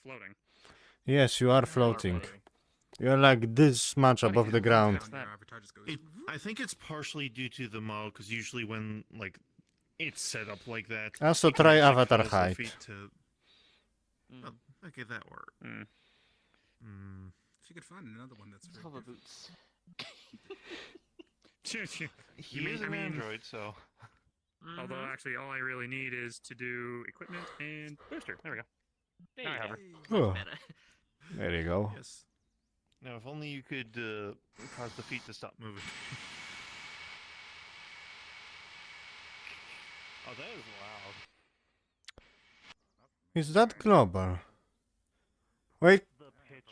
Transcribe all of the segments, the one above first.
floating. Yes, you are floating. You're like this much above the ground. I think it's partially due to the model, because usually when like it's set up like that. Also it can try actually avatar cause the height. feet to... Oh, okay, that worked. If you could find another one that's Hover boots. He is an android, so... Although, actually, all I really need is to do equipment and booster. There we go. There Now I you have go. her. Oh, Much better. there you go. Yes. Now, if only you could cause the feet to stop moving. Oh, that is loud. Is that global? Wait, The pitch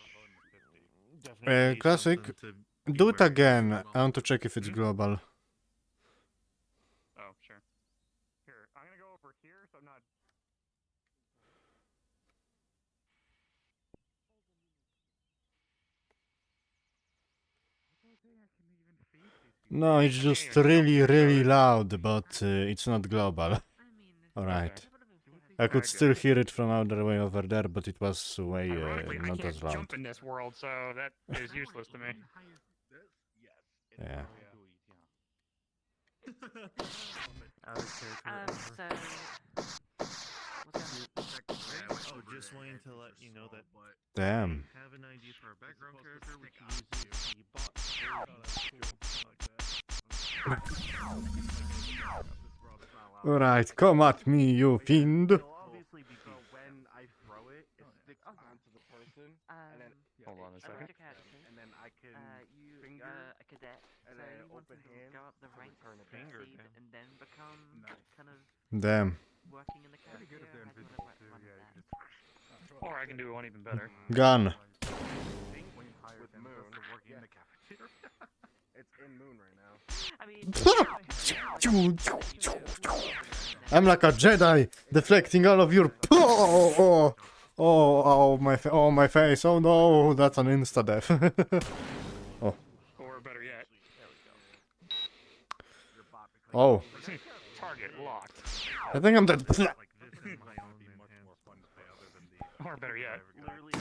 definitely classic. something to Do it beware of. again. I want to check if it's global. Oh, sure. Here, I'm gonna go over here, so I'm not... No, it's just really loud, but it's not global. Alright. I could still hear it from out the way over there, but it was way Ironically, I not can't as loud. jump in this world, so that is useless to me. Yeah. Oh, just wanting to let you know that Damn. we have an idea for our background character. We can use the bot Alright, come at me, you fiend. obviously be So when I throw it, it sticks onto the person, and then Hold on a second. and then I can finger a cadet, and so then you want open to hand go up the to ranks return a of finger, SeeD yeah. and then become kind of Damn. working in the Pretty character. good if they're How do you invisible want to too. run Yeah, that? you just Or I can do one even better. Gun. when you hire them Moon. to work in the cafeteria. it's in Moon right now. I mean, I'm like a Jedi, deflecting all of your. Oh, my face. Oh no, that's an insta death. Or better yet, Your bot becomes Oh, target locked. I think I'm dead. like this in my own Be much more fun to play other than the. Or better yet, Literally, I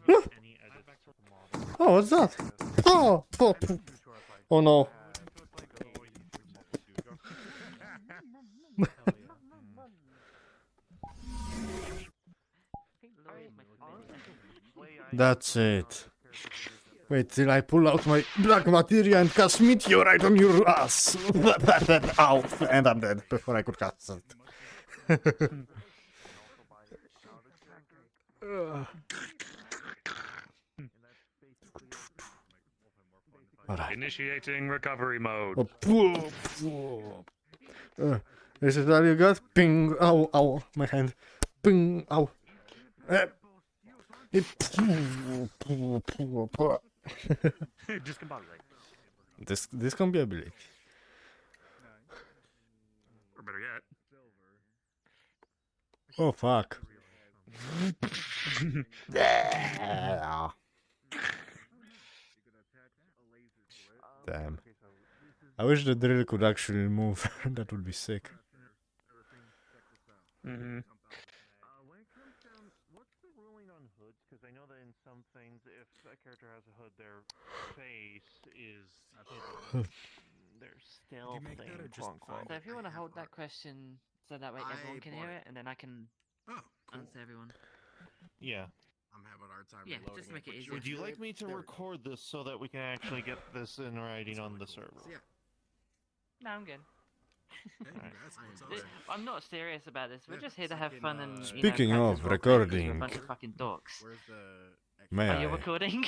haven't any edits to the model. Oh, what's that? Oh no. That's it. Wait till I pull out my black materia and cast meteorite on your ass. Ow, and I'm dead before I could cast it. Alright. initiating recovery mode. This is all you got? Ping! Ow, ow, my hand. Ping! Ow. Discombobulate. Discombobulate. Or better yet, Oh fuck. Damn. I wish the drill could actually move. That would be sick. mm-hmm. When it comes down, what's the ruling on hoods? Because I know that in some things, if a character has a hood, their face is hidden. Their stealth make thing, that or just quote unquote. find So if you want to hold that question so that way everyone can hear it, and then I can Oh, cool. answer everyone. Yeah. I'm having a hard time Yeah, reloading just to make it but easier. Would you like me to There we go. record this so that we can actually get this in writing on the server? So, yeah. No, I'm good. Hey, congrats, what's up? I'm not serious about this. We're Yeah, just here to it's have like fun in, and. Speaking practice of role-playing 'cause we're a recording. bunch of fucking dorks. Where's the? May Are you I? recording?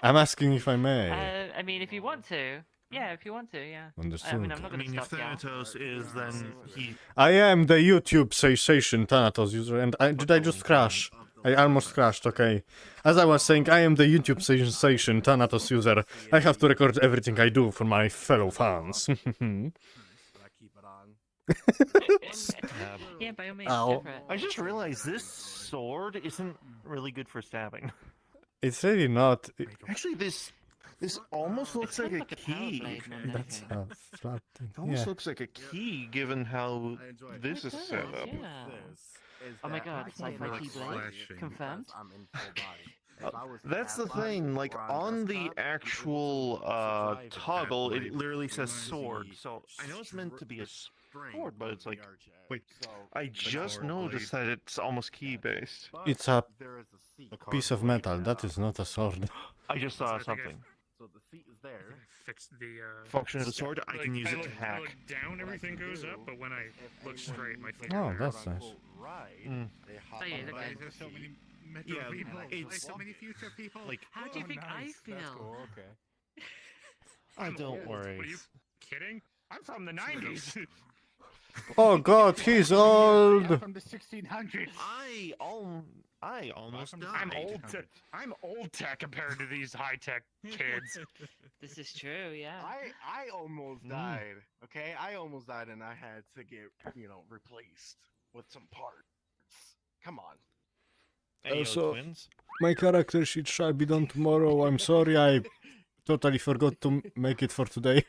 I'm asking if I may. I mean, if you want to. Yeah, if you want to, yeah. I mean, Understood. I'm not I gonna mean, if stop you. Thanatos is, then he... I am the YouTube sensation Thanatos user, and did I just crash? I almost crashed, okay. As I was saying, I am the YouTube sensation Thanatos user. I have to record everything I do for my fellow fans. Should I keep it on? Yeah, by all means, Ow. go for it. I just realized this sword isn't really good for stabbing. It's really not. Actually, this almost looks like a Like a power key. blade more than That's anything. a flat thing. It almost Yeah. looks like a key, given how I enjoy it. this is It set does, up. yeah. This. is Oh my that God, I sci-fi cannot Keyblade? play because Confirmed? I'm in full body. If I was That's the half body thing, like or on the desktop, actual drive it. toggle, it Half-Life literally says reminds sword. me So I know it's meant to be a String sword, but it's of like VR chat. Wait, So, I just sword noticed that it's almost key based. but It's a there is a seat. piece of metal. That is not a sword. I just So saw I think I- something. So the seat is I there. think I fixed the Function of the step. sword, I can use it to I hack. look down, What I everything can goes do up, but when I is if look anyone straight, my needs, like, feet Oh, are that's down. nice. quote-unquote ride, Mm. they hop Oh, yeah, on look the at back it. of the There's so seat. many Metro Yeah, people. it's- There's so many future people. Like, How do you think I feel? That's cool. Okay. I'm don't old. worry. What are you kidding? I'm from the 90s. Oh God, he's old. From the 1600s. I almost died. I'm old tech compared to these high tech kids. This is true, yeah. I almost died. Okay, I almost died, and I had to get replaced with some parts. Come on. Ayo, So- twins. My character sheet shall be done tomorrow. I'm sorry, I totally forgot to make it for today.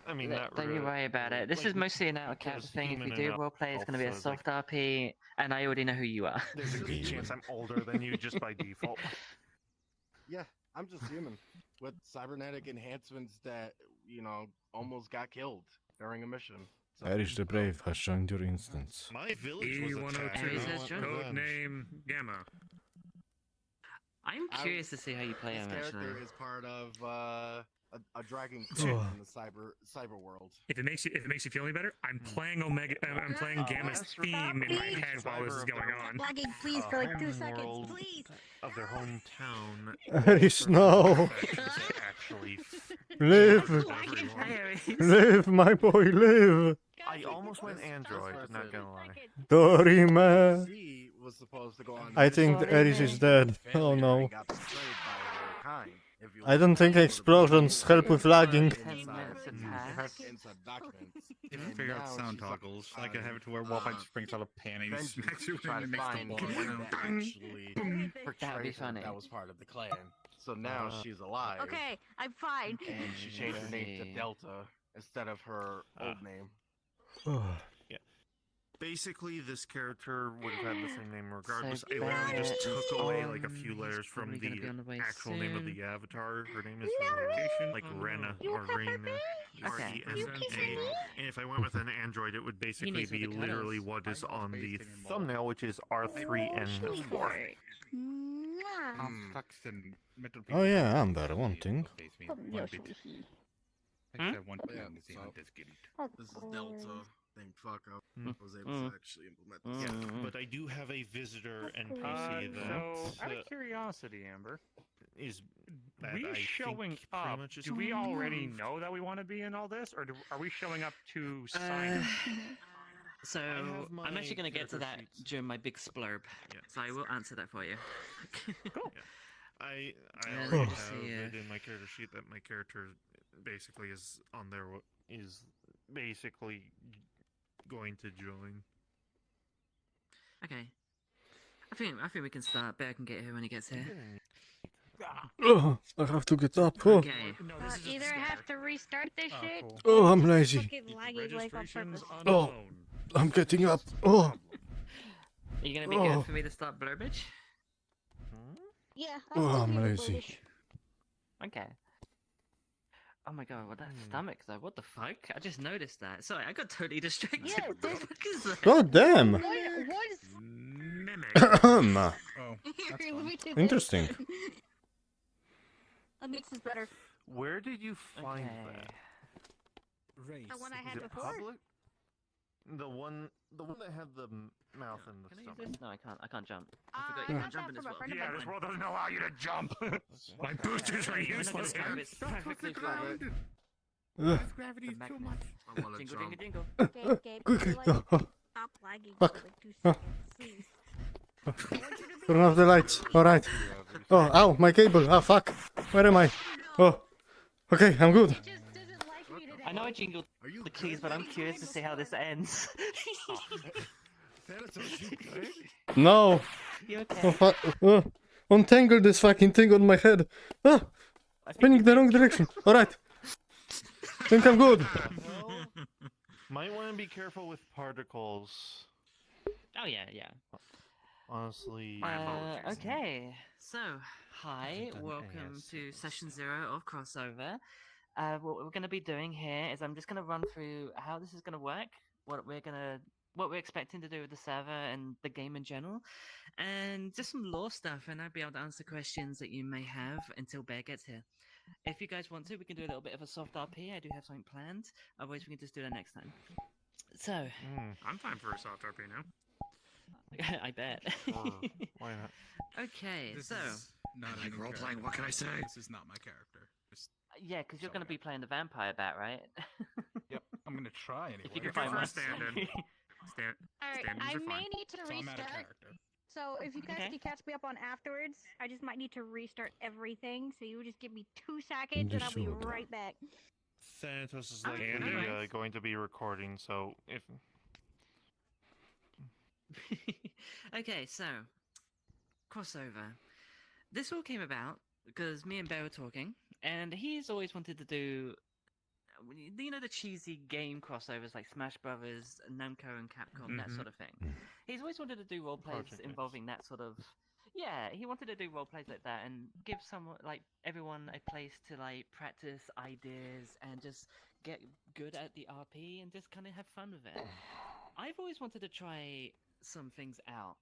I mean, Look, not don't you really. worry about it. This Like, is mostly an out of character there's thing. If we human do enough roleplay, it's going to be a also, like- soft RP, and I already know who you are. There's a good chance I'm older than you just by default. Yeah, I'm just human with cybernetic enhancements that almost got killed during a mission. So, Irish the Brave has joined your instance. My village was attacked. Aries E102, has joined. code name Gamma. I'm curious to see how you play this him, actually. character is part of a dragon cult in the cyber world. If it makes you feel any better, I'm playing I'm playing Gamma's that's theme in my right. head while this is going on. Lagging, please, for like 2 home seconds, world please. of their hometown. Aries, no. Actually, Live, Hey, Aries. live, my boy, live. I almost went Android. Not gonna lie. Dorime. She was supposed to go on. I think Sorry, Aries man. is dead. Oh no. Got betrayed by her kind. If you I don't think explosions help with lagging. 10 minutes have passed. Inside documents. If you And figure out now sound she's like, toggles, I can have it to where Wildfire springs out of panties. Then she Smacks you tried and to makes the find ball one sound. that actually That'd be portrayed her funny. that was part of the clan. So now she's alive. Okay, I'm fine. And she changed her name to Okay. Delta instead of her old name. Basically, this character would have had the same name regardless. So I literally just Barrett took away is like a few on- letters he's from probably gonna be on the the way actual name of soon. the avatar. Her name is like Oh, Rena You or pepper Rena. me? Okay. You R-E-N-A. kissing me? And if I went with an android, it would basically needs be the literally cuddles. what is I'm not on the basing him on- thumbnail, which is R3N4. Mwah. Constructs and metal Oh yeah, pieces. Amber, one thing. One bit. Except one Yeah, thing is the so- hunt is getting. This is Delta. Thank fuck I Mm. was able to actually implement this. Mm. But I do have a visitor NPC So, that out of curiosity, Amber, is that we I think showing pretty up, much is do we already know that we want to be in all this, or are we showing up to sign Uh, up? so, have I'm my actually going to get to that character sheets. during my big splurb. Yeah. So I will answer that for you. Cool. I Yeah, already let's have see, it in my character sheet that my character basically is on there is basically going to join. Okay. I think we can start. Bear can get here when he gets here. Oh, I have to get up. Oh, Okay. No, this is just Either a have start. to restart this Oh, shit. cool. oh, I'm lazy. Fucking lagging like on Registration's purpose. unknown. I'm getting up. Oh, Are you going to be Oh. good for me to start blurbage? Yeah. Oh, I'll I'm give you the lazy. bullish. Okay. Oh my god, what that stomach though? What the fuck? I just noticed that. Sorry, I got totally distracted. Yeah, what the there's- fuck is that? god damn. What is... Mimic. Oh, Here, that's let fun. me do this. Interesting. That makes this better. Where did you find Okay. that? The one I Is had it before. public? The one that had the mouth and the Can I use stomach. this? No, I can't jump. I I forgot you got can't jump that in this from a world. friend of Yeah, mine. this world doesn't allow you to jump. My boosters are We're not gonna useless grab here. it. It's perfectly fine. Ugh. Gravity The is too magnet. much. I want to Jingle, jump. jingle, jingle. Okay, okay, Quickly. like, Oh, oh, stop lagging Fuck. for like 2 Oh. seconds, please. turn off the lights. Alright. Oh, ow, my cable. Ah, fuck. Where am I? Oh. Okay, I'm good. It just doesn't like me today. I know I jingled Are you the keys, but I'm curious to see how this ends. No. You okay? Oh, fuck. Untangle this fucking thing on my head. Ah, I think spinning the wrong direction. Alright. Think I'm good. Might want to be careful with particles. Oh yeah, yeah. Honestly, My apologies. Okay, so hi, done welcome AS to sales. session 0 of crossover. What we're going to be doing here is I'm just going to run through how this is going to work, what we're expecting to do with the server and the game in general, and just some lore stuff. And I'll be able to answer questions that you may have until Bear gets here. If you guys want to, we can do a little bit of a soft RP. I do have something planned. Otherwise, we can just do that next time. So, I'm fine for a soft RP now. I bet. why not? Okay, This so is not a Like new role playing, character. what can I say? This is not my character. Just, yeah, because you're going to Sorry. be playing the vampire bat, right? yep, I'm gonna try anyway. If you can What's your find one. first stand-in? Alright, Stand-ins I are may fine. need to So I'm out of restart. character. So if you guys Okay. can catch me up on afterwards, I just might need to restart everything. So you just give me 2 seconds and I'll be Understood. right back. Thanatos is Okay, likely no worries. going to be recording, so if Okay, so crossover. This all came about because me and Bear were talking, and he's always wanted to do, you know, the cheesy game crossovers like Smash Brothers, Namco, and Capcom, that Mhm. sort of thing. He's always wanted to do role plays Project X. involving that sort of. Yeah, he wanted to do role plays like that and give someone like everyone a place to like practice ideas and just get good at the RP and just kind of have fun with it. I've always wanted to try some things out.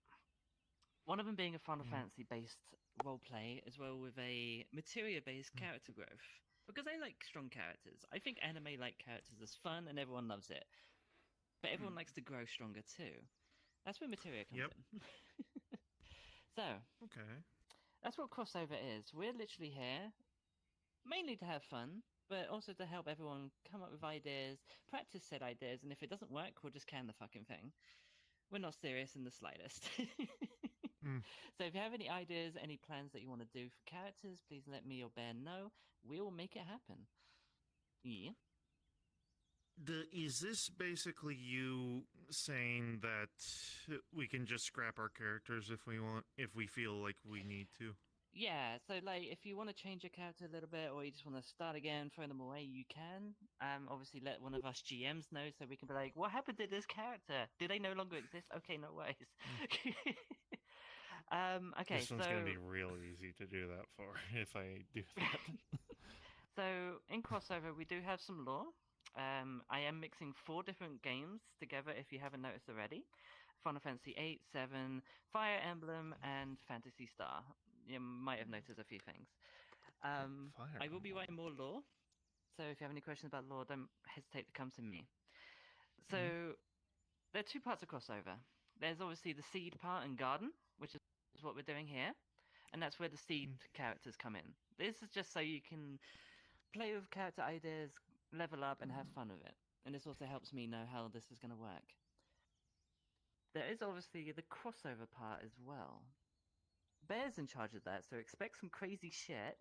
One of them being a Final Fantasy based roleplay, as well with a materia based character growth. Because I like strong characters. I think anime like characters is fun and everyone loves it. But everyone likes to grow stronger too. That's where materia comes Yep. in. So, okay. that's what crossover is. We're literally here mainly to have fun, but also to help everyone come up with ideas, practice said ideas, and if it doesn't work, we'll just can the fucking thing. We're not serious in the slightest. So if you have any ideas, any plans that you want to do for characters, please let me or Bear know. We will make it happen. Yeah. Is this basically you saying that we can just scrap our characters if we want, if we feel like we need to? Yeah, so like if you want to change your character a little bit or you just want to start again, throw them away, you can. Obviously let one of us GMs know so we can be like, what happened to this character? Do they no longer exist? Okay, no worries. Okay, This one's so gonna be real easy to do that for if I do that. so in crossover we do have some lore. I am mixing 4 different games together if you haven't noticed already. Final Fantasy 8, 7, Fire Emblem, and Phantasy Star. You might have noticed a few things. I will be writing more lore, so if you have any questions about lore, don't hesitate to come to me. So there are 2 parts of crossover. There's obviously the SeeD part and Garden, which is what we're doing here, and that's where the SeeD characters come in. This is just so you can play with character ideas, level up, and have fun with it. And this also helps me know how this is going to work. There is obviously the crossover part as well. Bear's in charge of that, so expect some crazy shit.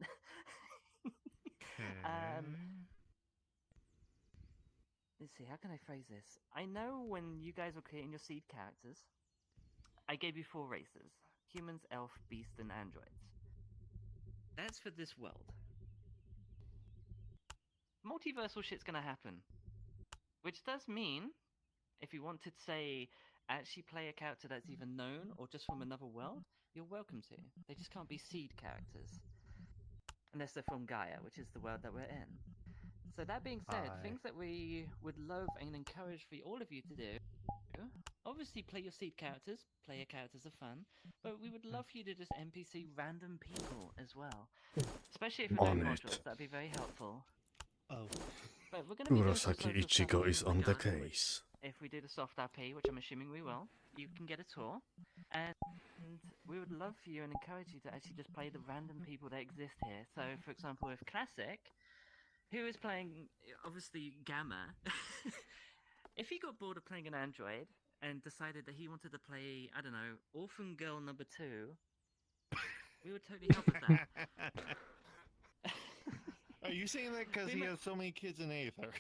Let's see, how can I phrase this? I know when you guys were creating your SeeD characters, I gave you 4 races. Humans, elf, beast, and androids. That's for this world. Multiversal shit's gonna happen. Which does mean, if you want to say, actually play a character that's either known or just from another world, you're welcome to. They just can't be SeeD characters. Unless they're from Gaia, which is the world that we're in. So that being said, things that we would love and encourage for all of you to do, obviously play your SeeD characters, play your characters are fun, but we would love for you to just NPC random people as well. Especially if you know On it. modules, that'd be very helpful. Oh. But we're gonna be doing some Kurosaki social stuff Ichigo in is the on the garden, case. if we do the soft RP, which I'm assuming we will, you can get a tour. And we would love for you and encourage you to actually just play the random people that exist here. So, for example, with Classic, who is playing, obviously, Gamma, if he got bored of playing an android and decided that he wanted to play, I don't know, Orphan Girl number 2, we would totally help with that. Are you saying that because he has so many kids in Aether?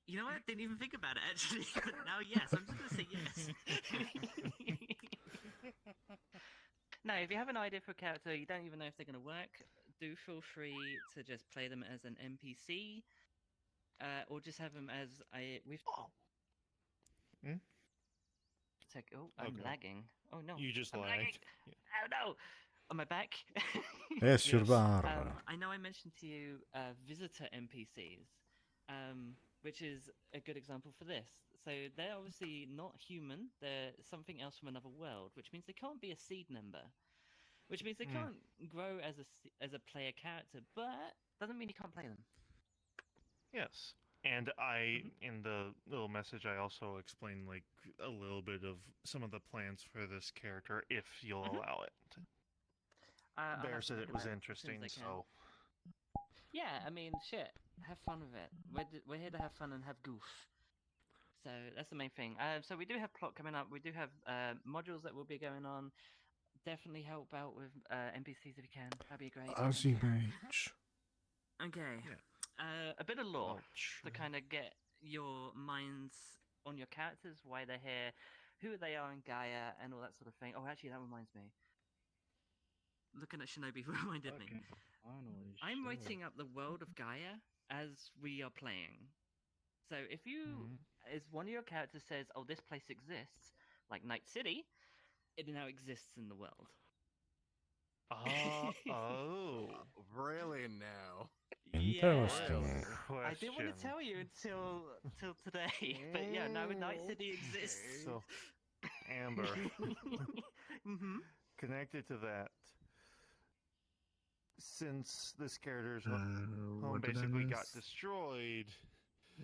You know what? I didn't even think about it, actually. But now, yes. I'm just going to say yes. No, if you have an idea for a character, you don't even know if they're going to work, do feel free to just play them as an NPC, or just have them as a... tech. Oh, I'm Okay. lagging. Oh no. You just I'm lagging. lagged. Oh no. Am I back? Yes, you're Yes. back. I know I mentioned to you visitor NPCs, which is a good example for this. So they're obviously not human. They're something else from another world, which means they can't be a SeeD member. Which means they Hmm. can't grow as a player character, but doesn't mean you can't play them. Yes. And I, Mhm. in the little message, I also explained like a little bit of some of the plans for this character, if you'll Mhm. allow it. I'll Bear have to said look it at was that as soon interesting, as I can. so Yeah, I mean, shit. Have fun with it. We're here to have fun and have goof. So that's the main thing. So we do have plot coming up. We do have modules that will be going on. Definitely help out with NPCs if you can. That'd be great. Azzy Mage. Okay. Yeah. A bit of lore I'll to try. kind of get your minds on your characters, why they're here, who they are in Gaia, and all that sort of thing. Oh, actually, that reminds me. Looking at Shinobi reminded me. Finally, I'm writing up the world of Gaia as we are playing. So if you, as one of your characters says, "Oh, this place exists," like Night City, it now exists in the world. Oh. Really now? Interesting. I didn't want to tell you until today, but yeah, now Night City exists. So, Amber, Mm-hmm. connected to that, since this character's home basically got destroyed,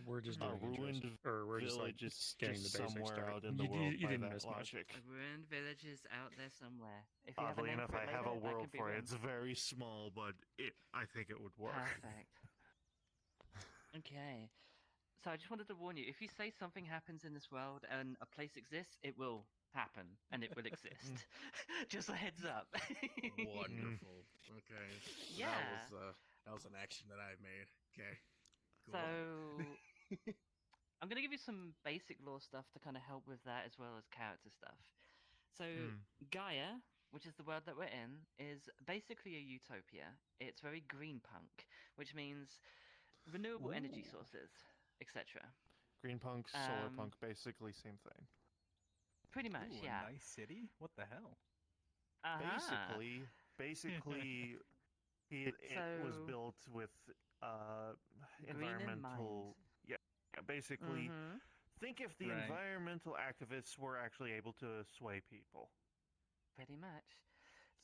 We're just a doing intros. ruined Or we're just like village is getting just the basics somewhere started. out in the You- world you by didn't that miss much. logic. A ruined village is out there somewhere. If you have a Oddly name enough, for I it have a later, that world could be for it. written. It's very small, but I think it would work. Perfect. Okay. So I just wanted to warn you, if you say something happens in this world and a place exists, it will happen and it will exist. Just a heads up. Wonderful. Okay. Yeah. That was an action that I made. Okay. Cool. So I'm gonna give you some basic lore stuff to kind of help with that as well as character stuff. So Gaia, which is the world that we're in, is basically a utopia. It's very green punk, which means renewable energy sources, etc. Green punk, solar punk, basically same thing. Pretty much, Ooh, yeah. a nice city? What the hell? Basically, it was So- built with Green in environmental. Yeah, basically. Mhm. Think if the Right. environmental activists were actually able to sway people. Pretty much.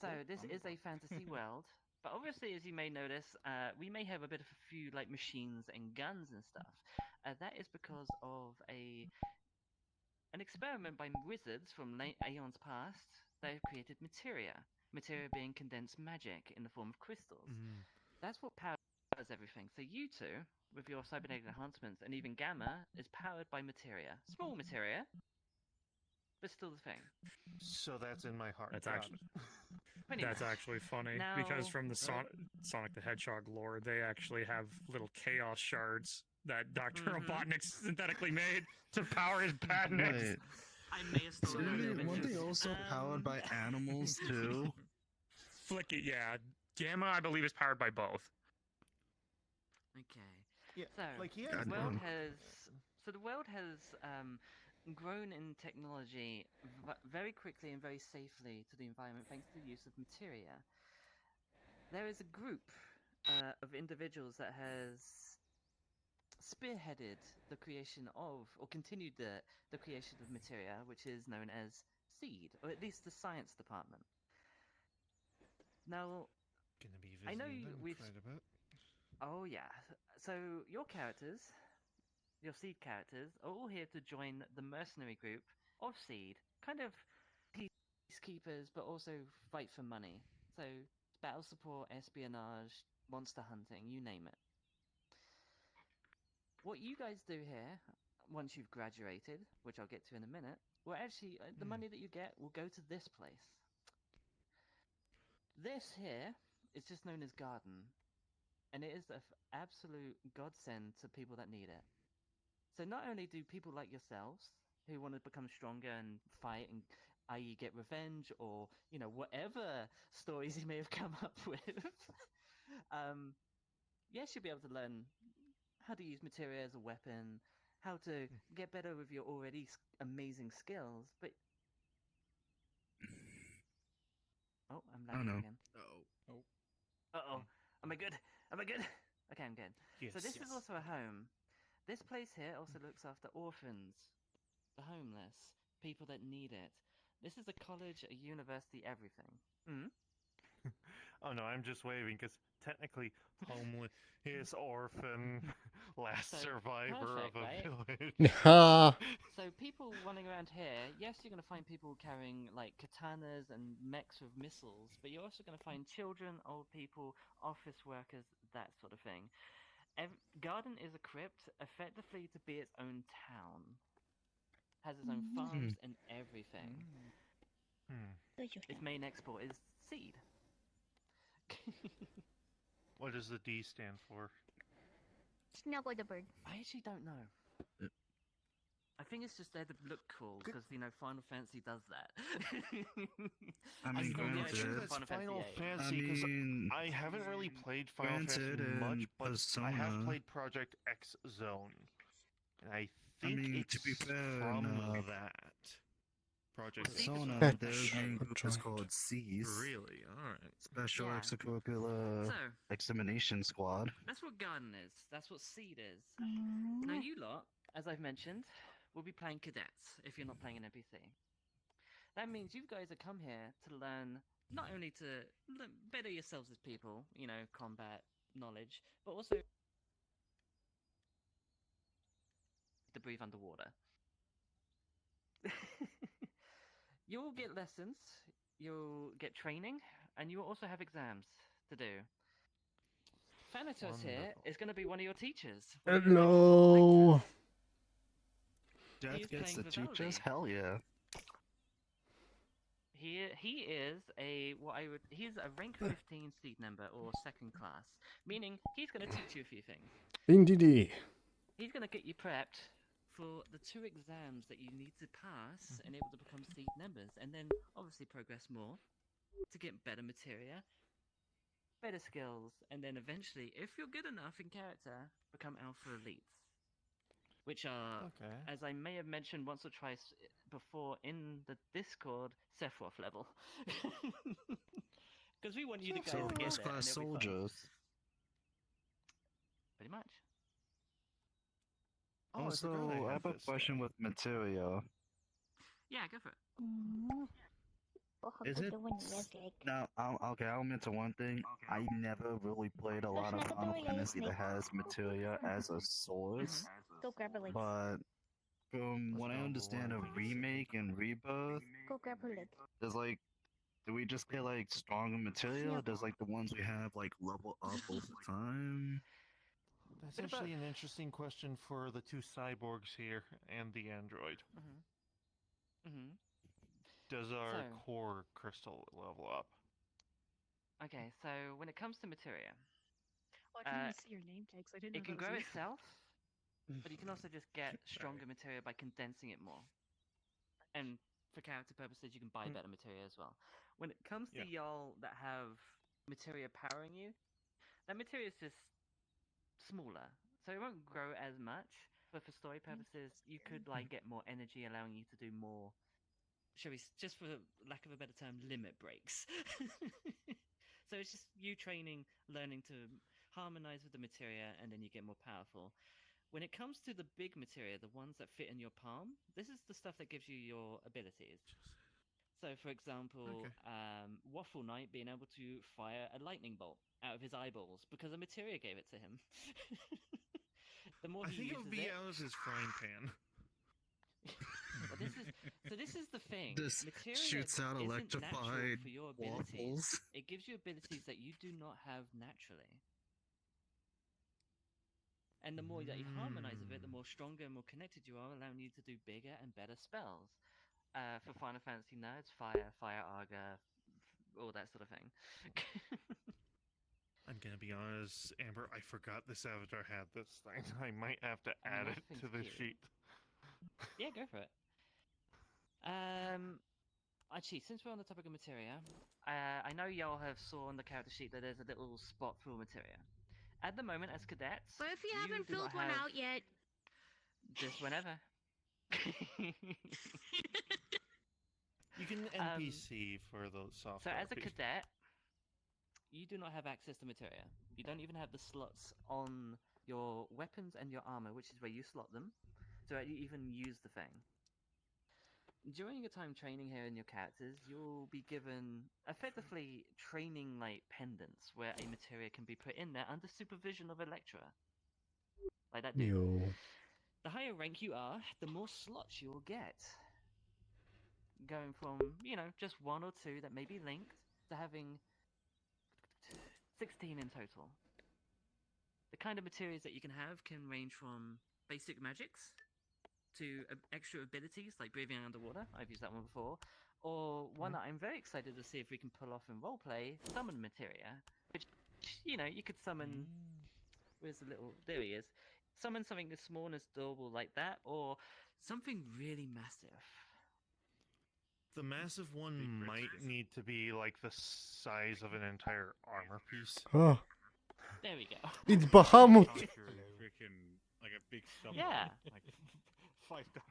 So Cool, this I'm is a involved. fantasy world, but obviously, as you may notice, we may have a bit of a few like machines and guns and stuff. That is because of an experiment by wizards from aeons past. They've created materia. Materia being condensed magic in the form of crystals. That's what powers everything. So you two, with your cybernetic enhancements, and even Gamma, is powered by materia. Small materia, but still the thing. So that's in my heart. That's Got actually it. Pretty that's much. actually funny because Now- from the Sonic the Hedgehog lore, they actually have little chaos shards that Dr. Mhm. Robotnik synthetically made to power his bad next. Wait, I may have stolen one of your weren't they bitches. also powered by animals too? Flick it, yeah. Gamma, I believe, is powered by both. Okay. Yeah, So like he the has world Goddamn. has grown in technology very quickly and very safely to the environment thanks to the use of materia. There is a group of individuals that has spearheaded the creation of, or continued the creation of materia, which is known as SeeD, or at least the science department. Now, Gonna be I know visiting them we've- quite a bit. oh yeah, so your characters, your SeeD characters, are all here to join the mercenary group of SeeD, kind of peacekeepers, but also fight for money. So battle support, espionage, monster hunting, you name it. What you guys do here, once you've graduated, which I'll get to in a minute, well, actually, the money that you get will go to this place. This here is just known as Garden, and it is an absolute godsend to people that need it. So not only do people like yourselves, who want to become stronger and fight and i.e. get revenge or, you know, whatever stories you may have come up with, yes, you'll be able to learn how to use materia as a weapon, how to get better with your already amazing skills, but Oh, I'm Oh, lagging no. again. Oh. Uh-oh. Am I good? Am I good? Okay, I'm good. Yes. So this is also a home. This place here also looks after orphans, the homeless, people that need it. This is a college, a university, everything. Mm? Oh no, I'm just waving because technically, homeless, his orphan, last So, survivor perfect, of a right? village. Ha! So people running around here, yes, you're going to find people carrying like katanas and mechs with missiles, but you're also going to find children, old people, office workers, that sort of thing. Garden is a crypt, effectively to be its own town. Has its own farms and everything. Its main export is SeeD. What does the D stand for? Snuggle the bird. I actually don't know. I think it's just there to look cool because Final Fantasy does that. I mean, still the I idea think of granted. that's Final Final VIII. Fantasy I because mean, I haven't really played Final granted, Fantasy much, in but I have Persona, played Project X Zone, and I I think mean, it's to be fair from enough, that. Project X Persona, Zone. Persona, their main Fetch. group is called SeeD, Really? All right. Special Yeah. Extracurricular So, Examination Squad. that's what Garden is. That's what SeeD is. Mm. Now, you lot, as I've mentioned, will be playing Cadets if you're not playing an NPC. That means you guys have come here to learn not only to better yourselves as people, you know, combat knowledge, but also to breathe underwater. You'll get lessons, you'll get training, and you will also have exams to do. Thanatos here Wonderful. is going to be one of your teachers. one of your Hello. He Death is gets playing the teachers? Vivaldi. Hell yeah. He is he's a rank 15 SeeD member or second class, meaning he's going to teach you a few things. Indeed. He's going to get you prepped for the 2 exams that you need to pass and able to become SeeD members, and then obviously progress more to get better materia, better skills, and then eventually, if you're good enough in character, become Alpha Elites. Which are, Okay. as I may have mentioned once or twice before in the Discord, Sephiroth level. Because we want you to guys So to get first there, class and it'll be fun. soldiers. Pretty much. Oh, I forgot Also, I have a this question stuff. with materia. Yeah, go for it. Is it now? Okay, I'll admit to one thing. I never really played a lot of Final Fantasy that has materia as a source, Go grab her leg. but from Let's what I go understand of over one. remake and rebirth, Go grab her leg. there's like, do we just get like stronger materia? Or does like the ones we have like level up over time? That's Bit about- actually an interesting question for the 2 cyborgs here and the android. Does our So- core crystal level up? Okay, so when it comes to materia, Well, I didn't even see your name tag, so I didn't know it can that was grow you. itself, but you can also just get stronger materia by condensing it more. And for character purposes, you can buy better materia as well. When it comes to y'all that have materia powering you, that materia is just smaller, so it won't grow as much. But for story purposes, you could like get more energy, allowing you to do more. Shall we, just for lack of a better term, limit breaks. So it's just you training, learning to harmonize with the materia, and then you get more powerful. When it comes to the big materia, the ones that fit in your palm, this is the stuff that gives you your abilities. So, for example, Waffle Knight being able to fire a lightning bolt out of his eyeballs because a materia gave it to him. The more I he think it would uses be it, out of his frying pan. Well, this is the thing. This Materia shoots out isn't electrified natural for your abilities. waffles. It gives you abilities that you do not have naturally. And the more that you harmonize with it, the more stronger and more connected you are, allowing you to do bigger and better spells. For Final Fantasy nerds, Fire Arga, all that sort of thing. I'm gonna be honest, Amber, I forgot this avatar had this thing. I might have to add it to the sheet. Yeah, go for it. Actually, since we're on the topic of materia, I know y'all have saw on the character sheet that there's a little spot for materia. At the moment, as cadets, But if you haven't do not filled one have- out yet, just whenever. You can NPC for those So software. as a cadet, you do not have access to materia. You don't even have the slots on your weapons and your armor, which is where you slot them, to even use the thing. During your time training here in your characters, you'll be given effectively training like pendants where a materia can be put in there under supervision of a lecturer. Like that dude. Yo. The higher rank you are, the more slots you will get. Going from, just 1 or 2 that may be linked to having 16 in total. The kind of materials that you can have can range from basic magics to extra abilities like breathing underwater. I've used that one before. Or one that I'm very excited to see if we can pull off in roleplay, summon materia. Which, you could summon... Where's the little... There he is. Summon something as small and as adorable like that, or something really massive. The massive one might need to be like the size of an entire armor piece. Oh. There we go. It's Bahamut! Freaking like a big sub. Yeah. Like 5 foot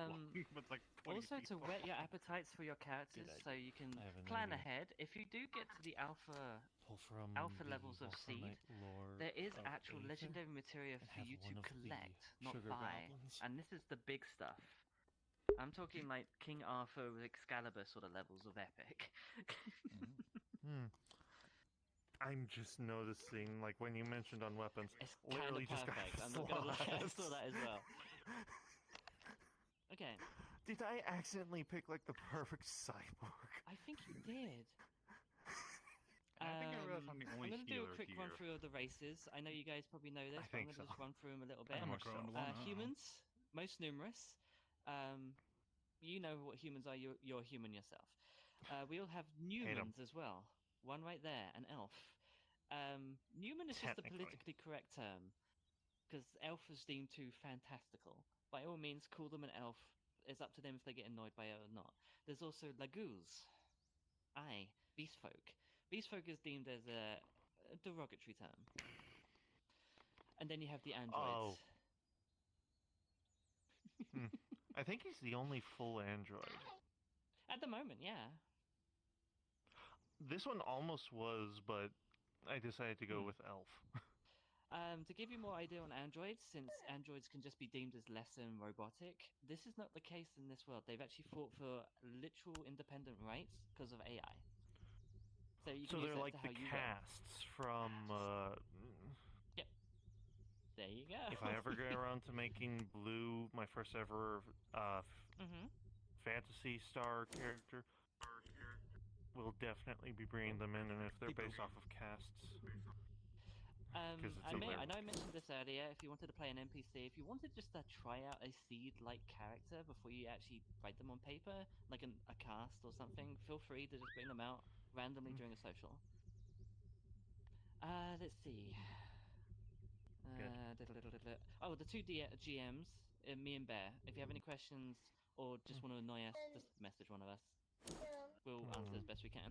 long, but like 20 Also, feet to long. whet your appetites for your characters, so you can plan ahead. If you do get to the alpha levels of SeeD, there is actual legendary materia for you to collect, not buy. And this is the big stuff. I'm talking like King Arthur with Excalibur sort of levels of epic. I'm just noticing, like when you mentioned on weapons, It's literally kind of just got perfect. I'm not gonna lie, I saw that as well. Okay. Did I accidentally pick like the perfect cyborg? I think you did. I think I realized I'm the only going to do a healer quick run here. through of the races. I know you guys probably know this, I but I'm think going to so. just run through them a little bit. I'm a grown one. Humans, most numerous. You know what humans are. You're a human yourself. We all have Newmans as well. One right there, an elf. Newman is just the politically correct term, because elf is deemed too fantastical. By all means, call them an elf. It's up to them if they get annoyed by it or not. There's also Lagoos. Aye, beast folk. Beast folk is deemed as a derogatory term. And then you have the androids. I think he's the only full android. At the moment, yeah. This one almost was, but I decided to go with elf. To give you more idea on androids, since androids can just be deemed as less than robotic, this is not the case in this world. They've actually fought for literal independent rights because of AI. So you can they're use like that to the how you casts from. Yep. There you go. If I ever get around to making Blue my first ever Fantasy Star character, we'll definitely be bringing them in, and if they're based off of casts. I know I mentioned this earlier. If you wanted to play an NPC, if you wanted just to try out a SeeD-like character before you actually write them on paper, like a cast or something, feel free to just bring them out randomly during a social. Let's see. Oh, the two GMs, me and Bear. If you have any questions or just want to annoy us, just message one of us. We'll answer as best we can.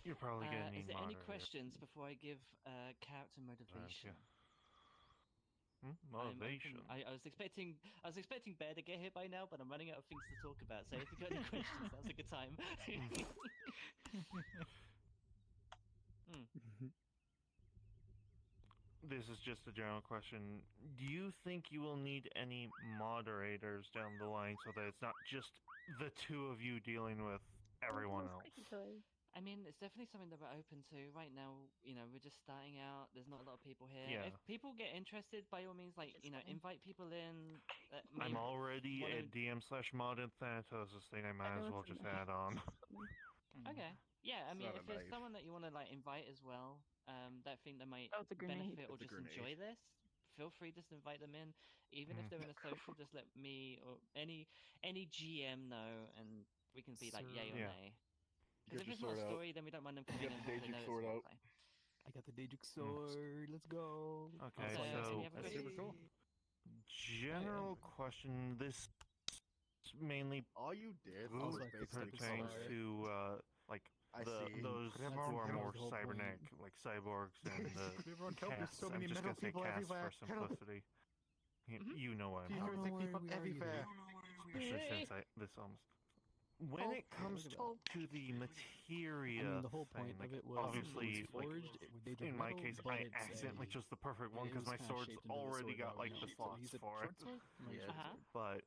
You're probably gonna need Is there any moderator. questions before I give character motivation? Motivation. I was expecting Bear to get here by now, but I'm running out of things to talk about. So if you've got any questions, now's a good time. This is just a general question. Do you think you will need any moderators down the line so that it's not just the two of you dealing with everyone else? I mean, it's definitely something that we're open to. Right now, we're just starting out. There's not a lot of people here. Yeah. If people get interested, by all means, invite people in. I'm already a DM/mod in Thanatos, this thing I might as well just add on. Okay. Yeah, I mean, if there's someone that you want to invite as well, that think that might benefit or just enjoy this, feel free just invite them in. Even if they're in a social, just let me or any GM know, and we can be like yay or nay. Because if it's not a story, then we don't mind them coming in. They know it's roleplay. I got the Daedric sword. Let's go. Okay, so that's super cool. General question. This mainly all you did pertains to those who are more cybernetic, like cyborgs and casts. I'm just gonna say casts for simplicity. You know what I'm talking about. Everywhere. When it comes to the materia, the whole point of it was obviously, forged with in my case, but I it's accidentally chose the perfect one it because was my kinda sword's shaped into the already sword got like now. the So slots he's a for it. short sword? Like Yeah. short sword. But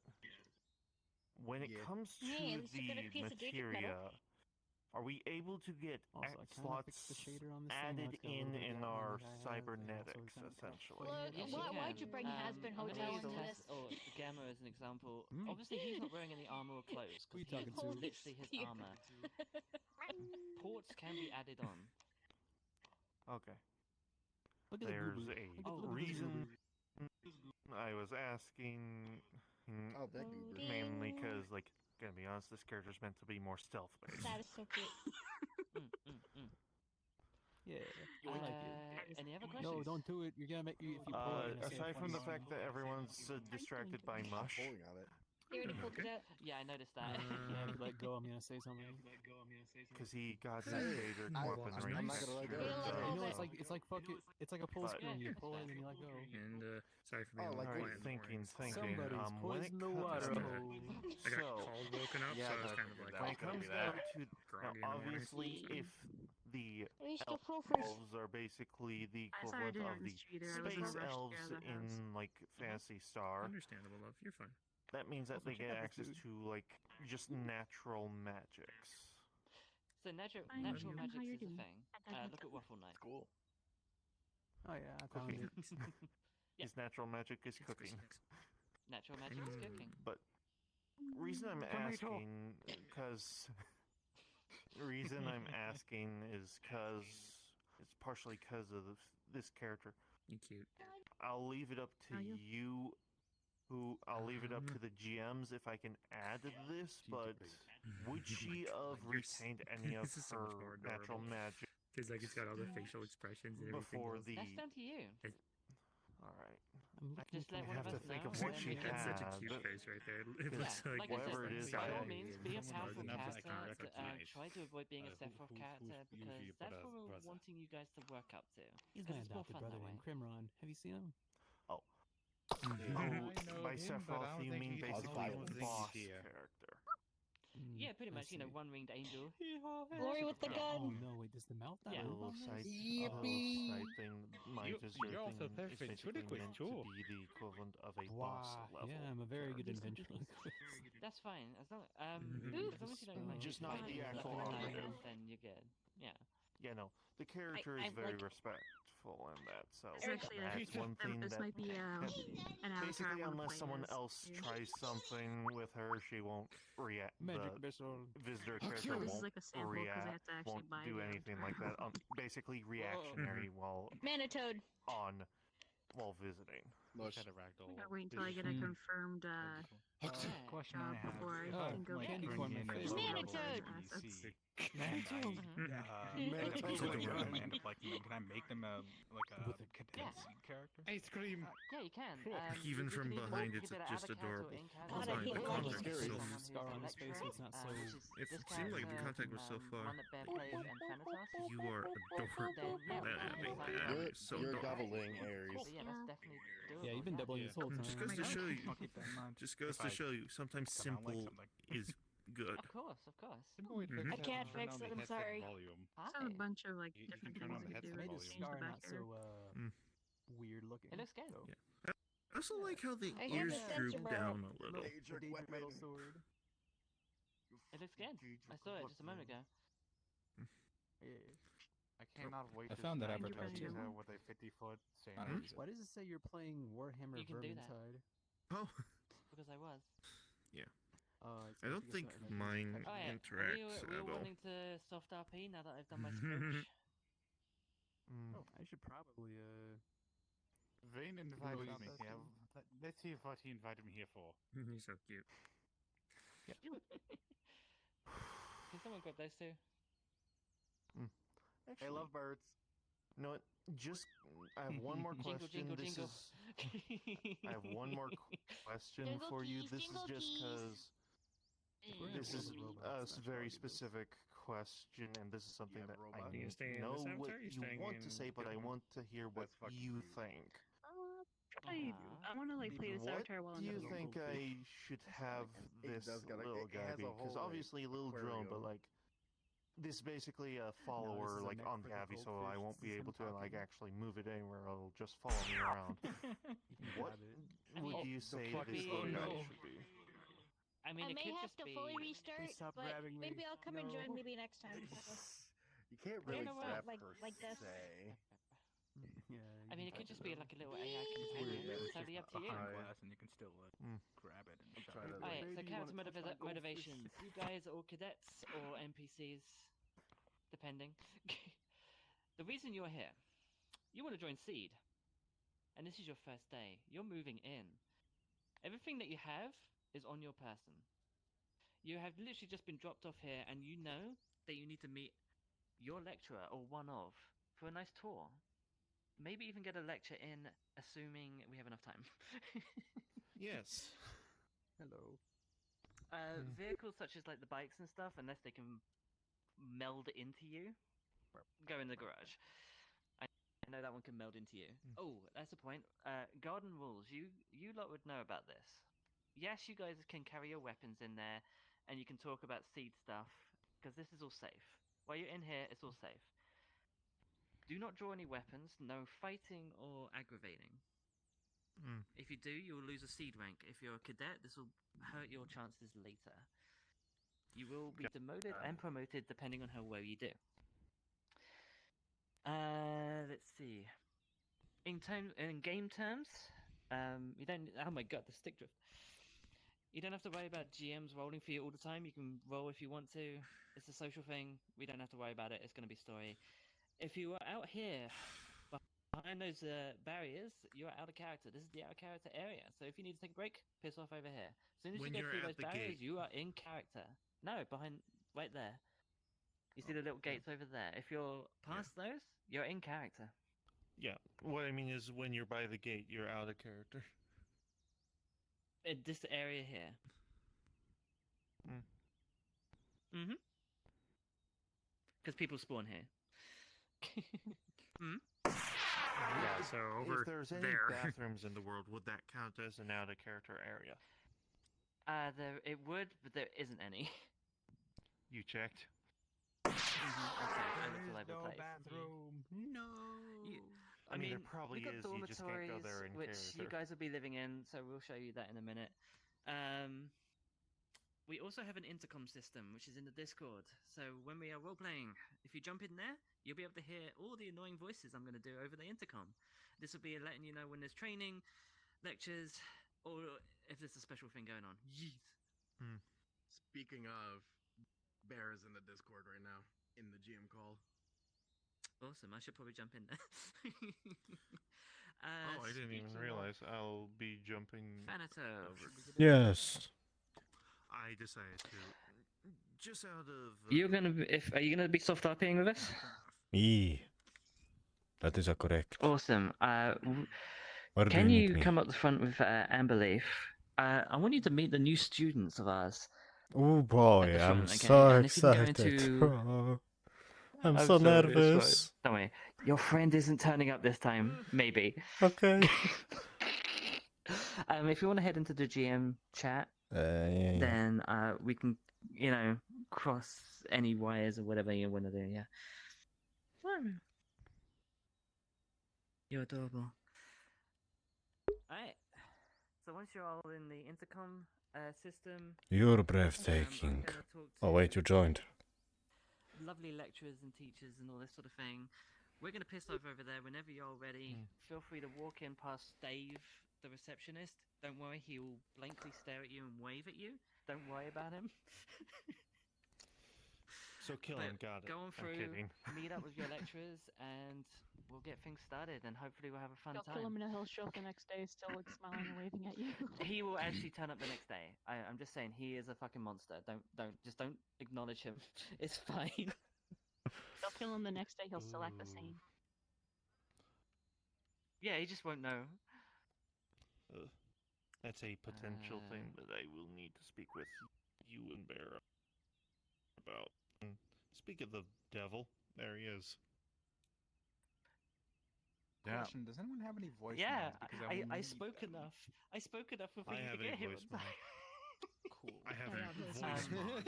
when it Yeah. comes to Yeah, at least you got a the piece of Jacob's metal. materia, are we able to get Also, I kinda slots fixed the shader on this thing, now added it's got a little bit of in the our outline that I have, and also cybernetics, kinda essentially? Look, Yes, you why'd can. you bring Has-Been I'm gonna Hotel use into Tess this? or Gamma as an example. Hmm? Obviously, he's not wearing any armor or clothes Who you because talking he's to? literally his Steve. armor. Ports can be added on. Okay. Look at the There's boo-boo. a Look at this reason boo-boo. I was asking, Oh, that goober. mainly because, like, gonna be honest, this character's meant to be more stealth-based. That is so cute. Yeah, I like it. Any other questions? No, don't do it. You're gonna make you if you pull it. You're gonna say a Aside from funny the fact thing. that everyone's distracted by I'm mush, pulling on it. He already pulled it Okay. out. Yeah, I noticed that. Yeah, if you let go, I'm gonna say something. because he got his Hey, shader I- weaponry. I'm not gonna let go. He'll let You go know, of it's like it's like a pull But- screw. You Yeah, pull it it's and you let go. And sorry for being Oh, a like little Alright, quiet in the thinking. Somebody's When it poisoned the comes water to- hole. I got So, called woken up, Yeah, so I was I kind of figured like that when was it gonna comes be down that. to groggy in the morning. obviously, if the At least the elf proofers. elves are basically the I sorry I equivalent didn't of the cheat her. I was in a space rush to get elves out of the house. in like Fantasy Star, Understandable, love. You're fine. that means that Also, they check get out this access dude. to like just natural magics. So natural Hi, natural Jim. magic How you is a doing? thing. Look at Waffle Knight. Cool. Oh yeah, I found Okay. it. Yeah. His natural magic is It's cooking. Christmas. Natural magic is cooking. But reason I'm Tomato. asking, reason I'm asking is because it's partially because of this character. You cute. I'll leave it up to Are you? you. I'll leave it up to the GMs if I can add this, but would she have retained any of This is so much more her natural adorable. magic Because like it's got all the facial expressions and everything. before else. the? That's down to you. Alright. I'm looking Just for let one have of to us think know. of and what then she we It can- has such a had. cute face right there. It Yeah, looks like, like I whatever said, it is, by all I- means, be a powerful Enough character. I can recognize. Try to avoid being a Sephiroth character because that's what we're wanting you guys to work up to. He's 'Cause my it's more adopted fun brother that way. named Crimron. Have you seen him? Oh, I know by him, but I Sephiroth don't you think mean he's basically violent. the things boss here. character. Yeah, pretty I much. You know, see. one-winged angel. Glory with the Yeah. gun. Oh no, wait, does the mouth not Yeah. move Little on side, this? side thing. My You- visitor you're also thing perfect. is Really basically quick meant too. to be the equivalent of a boss Wow, level. yeah, I'm a very good character. inventor. That's fine. As long as you don't like Just not fight the with actual like a armor. knife, then you're good. Yeah. Yeah, no, the character is I'm very like- respectful in that. So It's actually that's one thing this that might be an avatar basically, I wanna unless play someone as. else Yeah. tries something with her, she won't react. Magic The missile. visitor But character this is won't like a sample because I react, have to actually won't buy do the anything avatar. like that. Basically reactionary while Manitoad. visiting. Mush. I gotta wait until I get a confirmed Question I job have. before I Oh, can go candy get corn, my the favorite. Manitoad. assets. Manitoad. End up liking them. Can I make them like a With a cadets character? Ice cream. Yeah, you can. Even you from can either behind, give it's it just out of character or adorable. in character. God, I hate Or London. give it to Scary. someone who's Scar on his lecturer, face, it's not so- which is If this it seemed like the character, contact was so far. One that Bear plays and Thanatos. You are adorable. Then, yeah, That it's anime, like, that anime You're, is so you're adorable. gobbling Aries. But yeah, that's definitely doable. Yeah, you've been doubling this whole time. Just goes to show you. I'll keep that in mind. Just goes If to I show you. Sometimes somehow like simple something. is good. Of course, of course. Mhm. I can't fix it. I'm sorry. There's a bunch of like different things you can do. Made to his change the scar back not hair. so weird looking. It looks good. So. Yeah. I also like how the I have ears a sensor, droop bro. down a little. Major The Daedric metal weapon. sword. It looks good. I saw it just a moment ago. Yeah. I cannot wait I to found that smack advertisement. Yakuza with a 50-foot I don't chain. use it. Why does it say you're playing Warhammer You can do that. Vermintide? Oh, Because I was. It's I don't because think I like mine this. Oh yeah. interacts Were you at all. wanting to soft RP now that I've done my script? Oh, I should probably Vane Go invited about me that here. too. Let's see what he invited me here for. He's so cute. Can someone grab those two? Actually, Hey, lovebirds. you know what? Just I have one more Jingle, question. jingle, This jingle. is I have one more question Jingle for you. keys, This is jingle just keys. because We're gonna this have is robots, a that's very why I do specific question, and this is something have that robots? I You staying in know this what avatar, or you you staying want in to say, but the I other one? want to hear what That's fucking you rude. think. I want to like play this What avatar while do I'm you at think home. I should have It this does got a- little it guy has be? a Because whole, obviously a little drone, but aquarium. like this is basically a follower is a like net on for the Gavi, so I goldfish. won't This be is him able to like talking. actually move it anywhere. It'll just follow me around. What I would mean, you the say fuck this is little going guy on? should be? I mean, I it may could have just to be. fully restart, stop but grabbing me. maybe I'll come and join No. maybe next time. You can't I really don't know, grab like this. se. Yeah. I mean, it could just be like a little AI It's companion. weird that It's it's totally just up to you. behind I- glass and you can still grab it and shove trying it. to, Alright, like- so Baby, character wanna touch my goldfish? motivations. You guys are all cadets or NPCs, depending. The reason you're here, you want to join SeeD, and this is your first day. You're moving in. Everything that you have is on your person. You have literally just been dropped off here, and you know that you need to meet your lecturer or one of for a nice tour. Maybe even get a lecture in, assuming we have enough time. Yes. Hello. Vehicles such as like the bikes and stuff, unless they can meld into you, go in the garage. I know that one can meld into you. Oh, that's the point. Garden rules. You lot would know about this. Yes, you guys can carry your weapons in there, and you can talk about SeeD stuff because this is all safe. While you're in here, it's all safe. Do not draw any weapons. No fighting or aggravating. If you do, you will lose a SeeD rank. If you're a cadet, this will hurt your chances later. You will be demoted and promoted depending on how well you do. Let's see. In game terms, you don't. Oh my god, the stick drift. You don't have to worry about GMs rolling for you all the time. You can roll if you want to. It's a social thing. We don't have to worry about it. It's going to be story. If you are out here behind those barriers, you are out of character. This is the out of character area. So if you need to take a break, piss off over here. As soon as When you go you're through at those the barriers, gate. you are in character. No, behind, right there. You see the little gates over there. If you're past those, you're in character. Yeah. What I mean is when you're by the gate, you're out of character. In this area here. Mm-hmm. Because people spawn here. Yeah, so over If there's any there. bathrooms in the world, would that count as an out of character area? It would, but there isn't any. You checked? I looked all over the place. bathroom. No. I mean, there probably we've got is, you just can't go dormitories, there in which you character. guys will be living in, so we'll show you that in a minute. We also have an intercom system, which is in the Discord. So when we are role-playing, if you jump in there, you'll be able to hear all the annoying voices I'm going to do over the intercom. This will be letting you know when there's training, lectures, or if there's a special thing going on. Yeet. Speaking of, Bear is in the Discord right now, in the GM call. Awesome, I should probably jump in there. Oh, I didn't even speaking realize I'll be jumping. Thanato. Yes. I decided to, just out of. You're gonna be, are you gonna be soft RPing with us? Me. That is correct. Awesome. Where do Can you you need me? come up the front with Amberleaf? I want you to meet the new students of ours. Oh boy, the I'm front, okay? so And if you can go excited. into- Oh, I'm I'm so sorry, it's nervous. Don't worry. Your friend isn't turning up this time. Maybe. Okay. If you want to head into the GM chat, Yeah. then we can, cross any wires or whatever you want to do. Yeah. You're adorable. Alright. So once you're all in the intercom system, You're breathtaking. gonna talk Oh wait, you joined. lovely lecturers and teachers and all this sort of thing. We're gonna piss off over there whenever you're ready. Feel free to walk in past Dave, the receptionist. Don't worry, he will blankly stare at you and wave at you. Don't worry about him. So kill him, got it. Go on I'm through, kidding. meet up with your lecturers, and we'll get things started. And hopefully we'll have a fun You'll time. kill him and he'll show up the next day, still like smiling and waving at you. He will actually turn up the next day. I'm just saying, he is a fucking monster. Don't acknowledge him. It's fine. You'll kill him the next day, he'll still act the same. Yeah, he just won't know. That's a potential thing that I will need to speak with you and Bear about. Speak of the devil, there he is. Yeah. Question: does anyone have any voice Yeah, mods? Because I, will I need spoke them. enough. I spoke enough for I you to have get a here voice on mod. time. Cool. I have I a got voice voice mod. mod.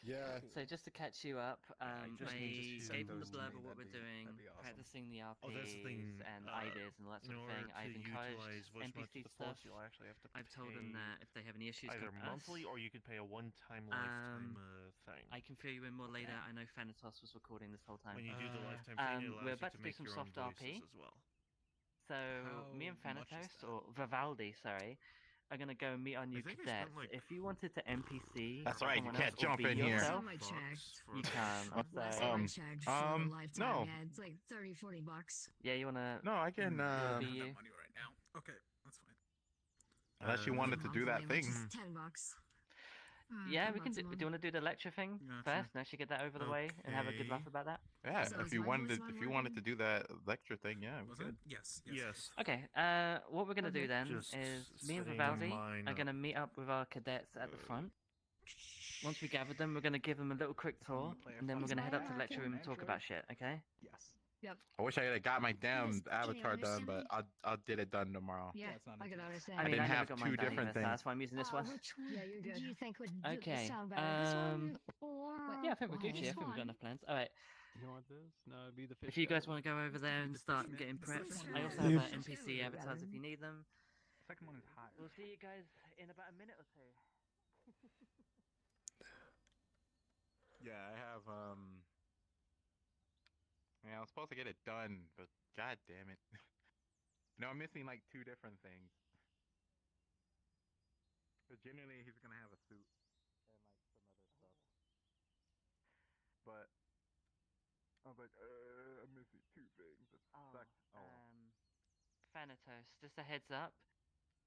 Yeah. So just to catch you up, I just need to send gave them the those to blurb me, of what we're that'd doing, be awesome. practicing the RPs Oh, that's the thing. and IDs and all that In sort of order thing. to I've encouraged utilize voice mod to NPC the stuff. fullest, you'll actually have to I've told them pay that if they have any issues, either come to monthly us. or you could pay a one-time lifetime thing. I can fill you in more later. I know Thanatos was recording this whole time. When you do the lifetime thing, it allows we're you about to to do make some your own soft voices RP. as well. So me and How much is Thanatos, that? or Vivaldi, sorry, are gonna go meet our new think I cadets. spent, like, If you wanted to NPC That's right, you someone can't else or jump be in here. yourself, Last time I checked. you can. Last So time I checked for a lifetime, no. yeah, it's like 30, 40 bucks. yeah, you wanna No, I can. you wanna I don't be have you? that money right now. Okay, that's fine. Unless you wanted to do that Monthly, which thing. is 10 bucks. Yeah, 10 we can bucks a do. Do month. you want to do the lecture thing Gotcha. first? Now she get that over the way and have a good laugh Okay. about that. Yeah, So if is you my wanted voice to, mod if you wanted to working? do that lecture thing, yeah, we Was could. it? Yes. Yes. Okay. What we're gonna do then Just is me and setting Vivaldi mine are up. gonna meet up with our cadets at the front. Once we gather them, we're gonna give them a little quick tour, play a and then we're fun gonna head up to the game. lecture room and talk about shit. Okay? Yes. Yep. I wish I had got my damn Can you avatar done, understand but me? I'll get it done tomorrow. Yeah, it's not I can intense. understand. I mean, didn't I never have got two mine done different either, so things. that's why I'm using this one. Which one do you think would Okay. sound better? This one or Yeah, I think we're Gucci. I this think we've one? got enough plans. All right. You want this? No, it'd be the fish. If you guys guy. want to go over there and start getting prepped, I also Yeah. have NPC avatars if you need them. Second one is hot. We'll see you guys in about a minute or two. Yeah, I have Yeah, I was supposed to get it done, but god damn it. No, I'm missing like two different things. But generally, he's gonna have a suit and like some other stuff. But I was like, I'm missing two things. That sucks. Thanatos, just a heads up.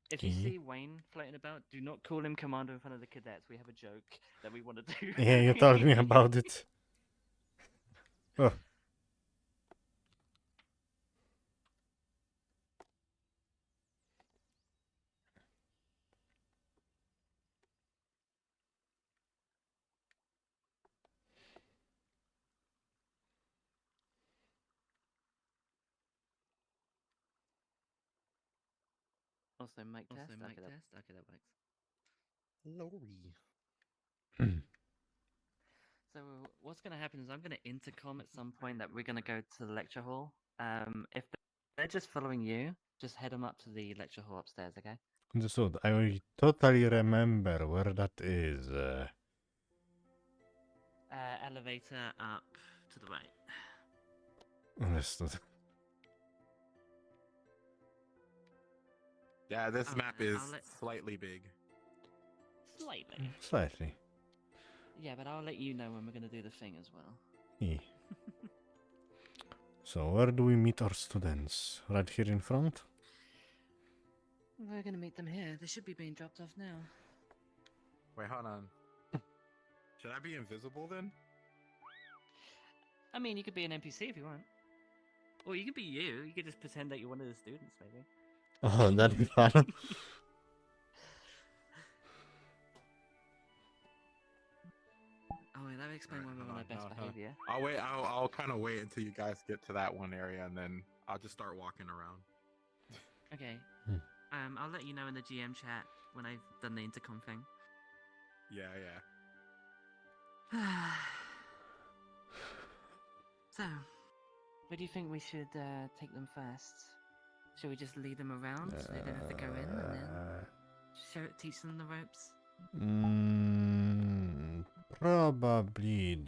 If you see Wayne floating about, do not call him Commander in front of the cadets. We have a joke that we want to do. Yeah, you told me about it. Oh. Also, mic test. Okay, that works. Lori. So what's going to happen is I'm going to intercom at some point that we're going to go to the lecture hall. If they're just following you, just head them up to the lecture hall upstairs, okay? Understood. I totally remember where that is. Elevator up to the right. Understood. Yeah, this map is I'll let- slightly big. Slightly. Slightly. Yeah, but I'll let you know when we're going to do the thing as well. Yeah. So, where do we meet our students? Right here in front? We're going to meet them here. They should be being dropped off now. Wait, hold on. Should I be invisible then? I mean, you could be an NPC if you want. Or you could be you. You could just pretend that you're one of the students, maybe. Oh, that'd be fun. Oh, wait, that would explain why we're on our best behavior. I'll wait. I'll kind of wait until you guys get to that one area, and then I'll just start walking around. Okay. I'll let you know in the GM chat when I've done the intercom thing. Yeah. So, where do you think we should take them first? Should we just lead them around so they don't have to go in and then teach them the ropes? Probably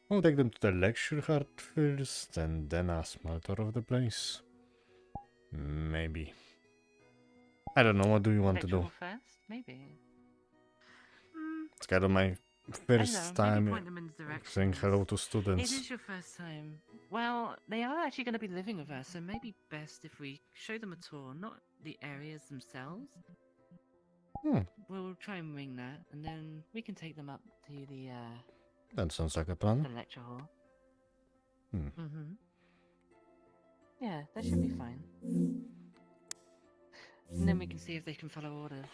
We'll take them to the lecture hall first, and then a small tour of the place. Maybe. I don't know, what do you want to do? Lecture hall first? Maybe. It's kind of my first time point them in saying hello to It students. is your first time. Well, they are actually going to be living with us, so maybe best if we show them a tour, not the areas themselves. We'll try and wing that, and then we can take them up to the That sounds like a plan. lecture hall. Hmm. Yeah, that should be fine. And then we can see if they can follow orders.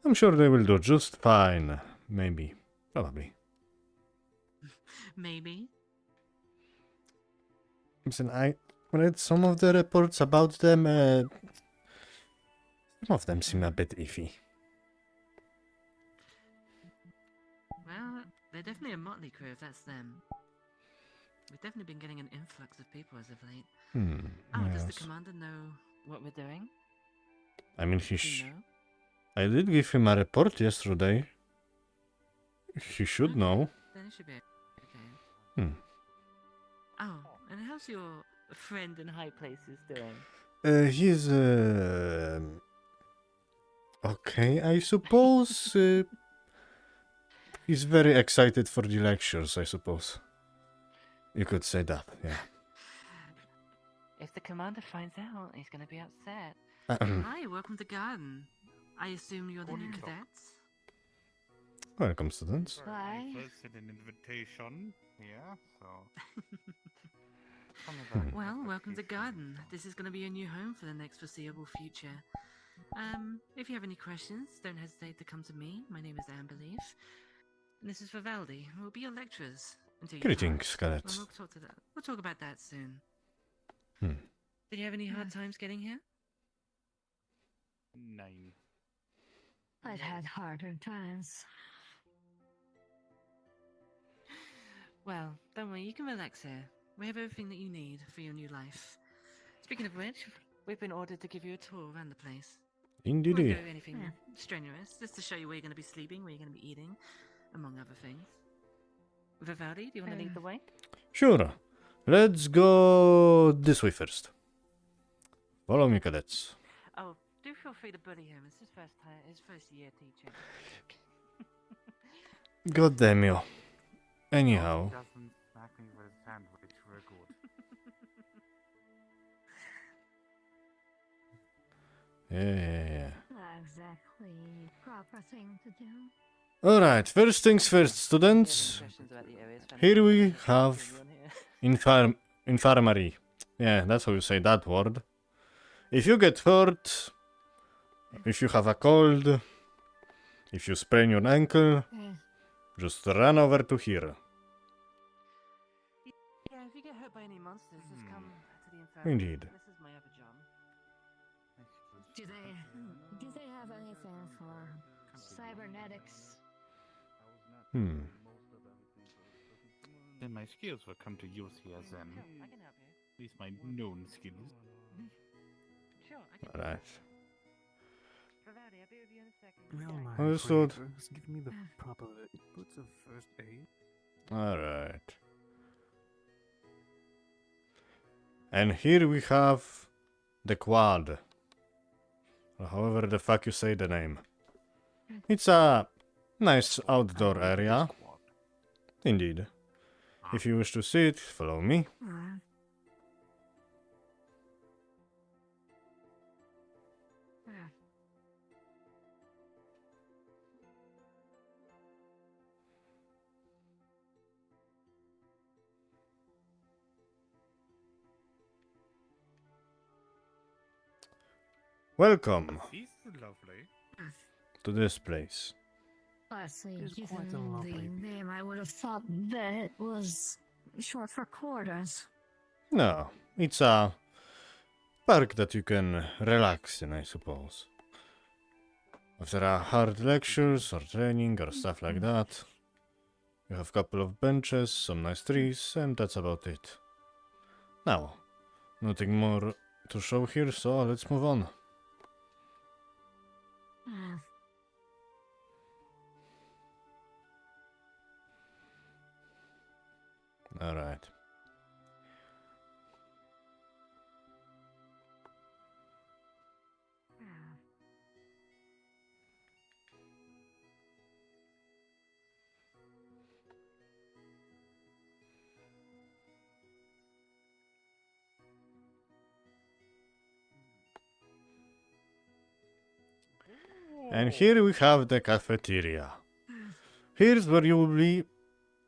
I'm sure they will do just fine. Maybe. Probably. Maybe. Listen, I read some of the reports about them. Some of them seem a bit iffy. Well, they're definitely a motley crew if that's them. We've definitely been getting an influx of people as of late. Oh, does the Yes. commander know what we're doing? I mean, Does he know? I did give him a report yesterday. He should know. Then it should be okay. Hmm. Oh, and how's your friend in high places doing? He's okay, I suppose. He's very excited for the lectures, I suppose. You could say that, yeah. If the commander finds out, he's gonna be upset. Ahem. Hi, welcome to Garden. I assume you're the new cadets? Welcome, students. Hi. First sent an invitation. Yeah, so. Well, welcome to Garden. This is gonna be your new home for the next foreseeable future. If you have any questions, don't hesitate to come to me. My name is Amberleaf. And this is Vivaldi, who will be your lecturers until you Greetings, pass. And cadets. We'll talk about that soon. Hmm. Did you have any hard times getting here? 9. I've had harder times. Well, don't worry, you can relax here. We have everything that you need for your new life. Speaking of which, we've been ordered to give you a tour around the place. We won't Indeed. go anything strenuous, just to show you where you're going to be sleeping, where you're going to be eating, among other things. Vivaldi, do you want to lead the way? Sure. Let's go this way first. Follow me, cadets. Oh, do feel free to bully him. It's his first year teaching. God damn you. Anyhow. Doesn't smack me with his sandwich for good. Yeah. Exactly. Proper thing to do. Alright, first things first, students. Here we have infirmary. Yeah, that's how you say that word. If you get hurt, if you have a cold, if you sprain your ankle, just run over to here. Yeah, if you get hurt by any monsters, just come to the infirmary. Indeed. This is my other job. Do they have anything for cybernetics? Then my skills will come to use here then. I can help you. At least my known skills. Sure, I can. Alright. Vivaldi, I'll be with you in a second. Well, my Understood. Just give me the proper inputs of first aid. Alright. And here we have the quad. Or however the fuck you say the name. It's a nice outdoor area. Indeed. If you wish to see it, follow me. Welcome He's lovely. to this place. I see. It's Given quite a the lovely name, I would have thought that it was short for quarters. No, it's a park that you can relax in, I suppose. After a hard lectures or training or stuff like that, you have a couple of benches, some nice trees, and that's about it. Now, nothing more to show here, so let's move on. Alright. And here we have the cafeteria. Here's where you will be,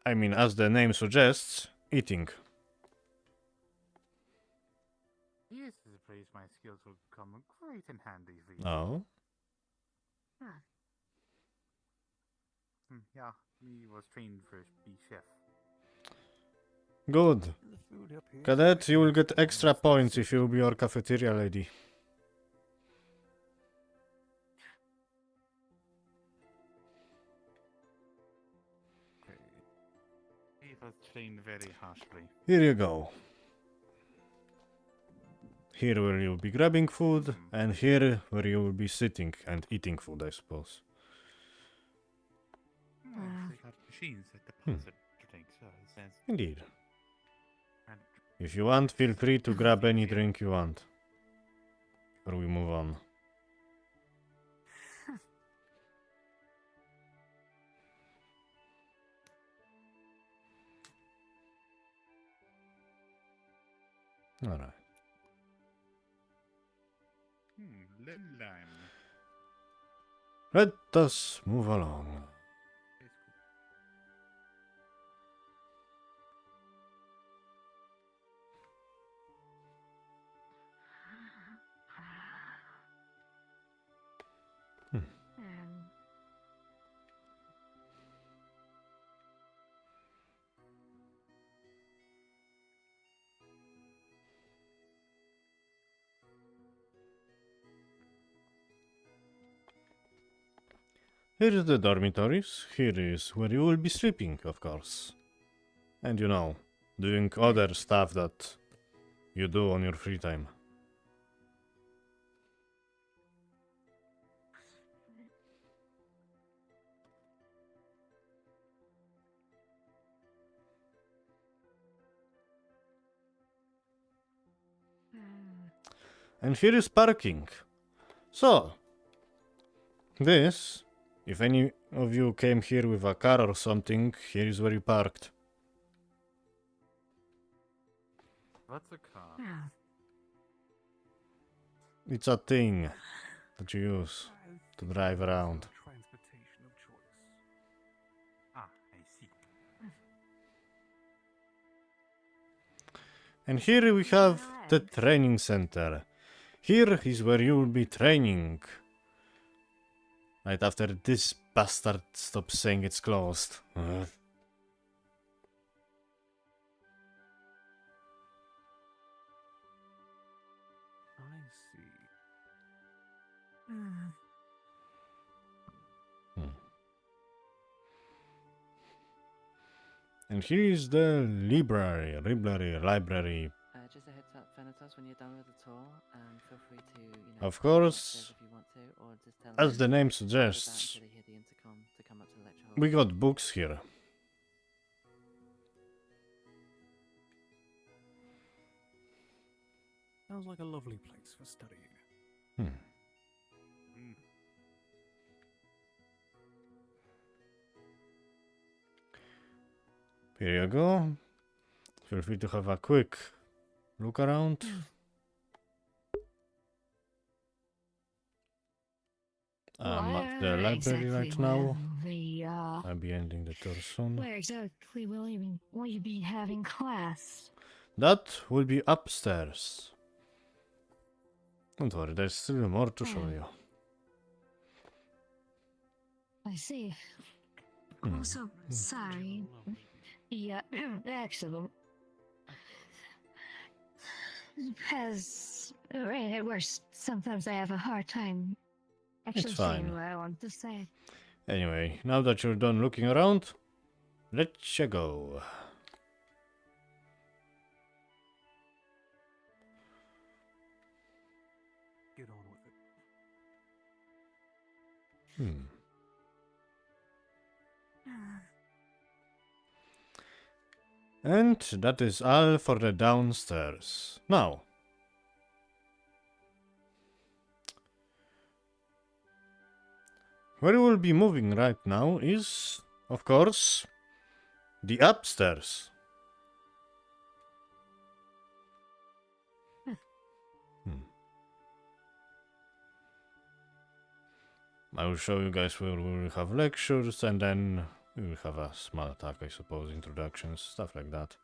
I mean, as the name suggests, eating. This is a place my skills will come great in handy for you. Oh? Yeah, me was trained for be chef. Good. The food up here. Cadet, you will get extra points if you be our cafeteria lady. Okay. He was trained very harshly. Here you go. Here where you'll be grabbing food, and here where you will be sitting and eating food, I suppose. Well, they have machines that deposit drinks, so it says. Indeed. And If you want, feel free to grab any drink you want. Or we move on. Alright. Lime. Let us move along. Here is the dormitories. Here is where you will be sleeping, of course. And you know, doing other stuff that you do on your free time. And here is parking. So, this, if any of you came here with a car or something, here is where you parked. What's a car? It's a thing that you use to drive around. Transportation of choice. Ah, I see. And here we have the training center. Here is where you will be training. Right after this bastard stops saying it's closed. I see. And here is the library. Just a heads up, Thanatos, when you're done with the tour, feel free to, Of go upstairs course, if you want to, or just tell as the them name to hold that suggests, until they hear the intercom to come up to the lecture hall. we got books here. Sounds like a lovely place for studying. Here you go. Feel free to have a quick look around. I'm at the library right now. I'll be ending the tour soon. Where exactly will you be having class? That will be upstairs. Don't worry, there's still more to show you. I see. Also, sorry. The accident has made it worse. Sometimes I have a hard time actually saying fine. what I want to say. Anyway, now that you're done looking around, let's go. Get on with it. And that is all for the downstairs. Now, where we will be moving right now is, of course, the upstairs. I will show you guys where we will have lectures, and then we will have a small talk, I suppose, introductions, stuff like that.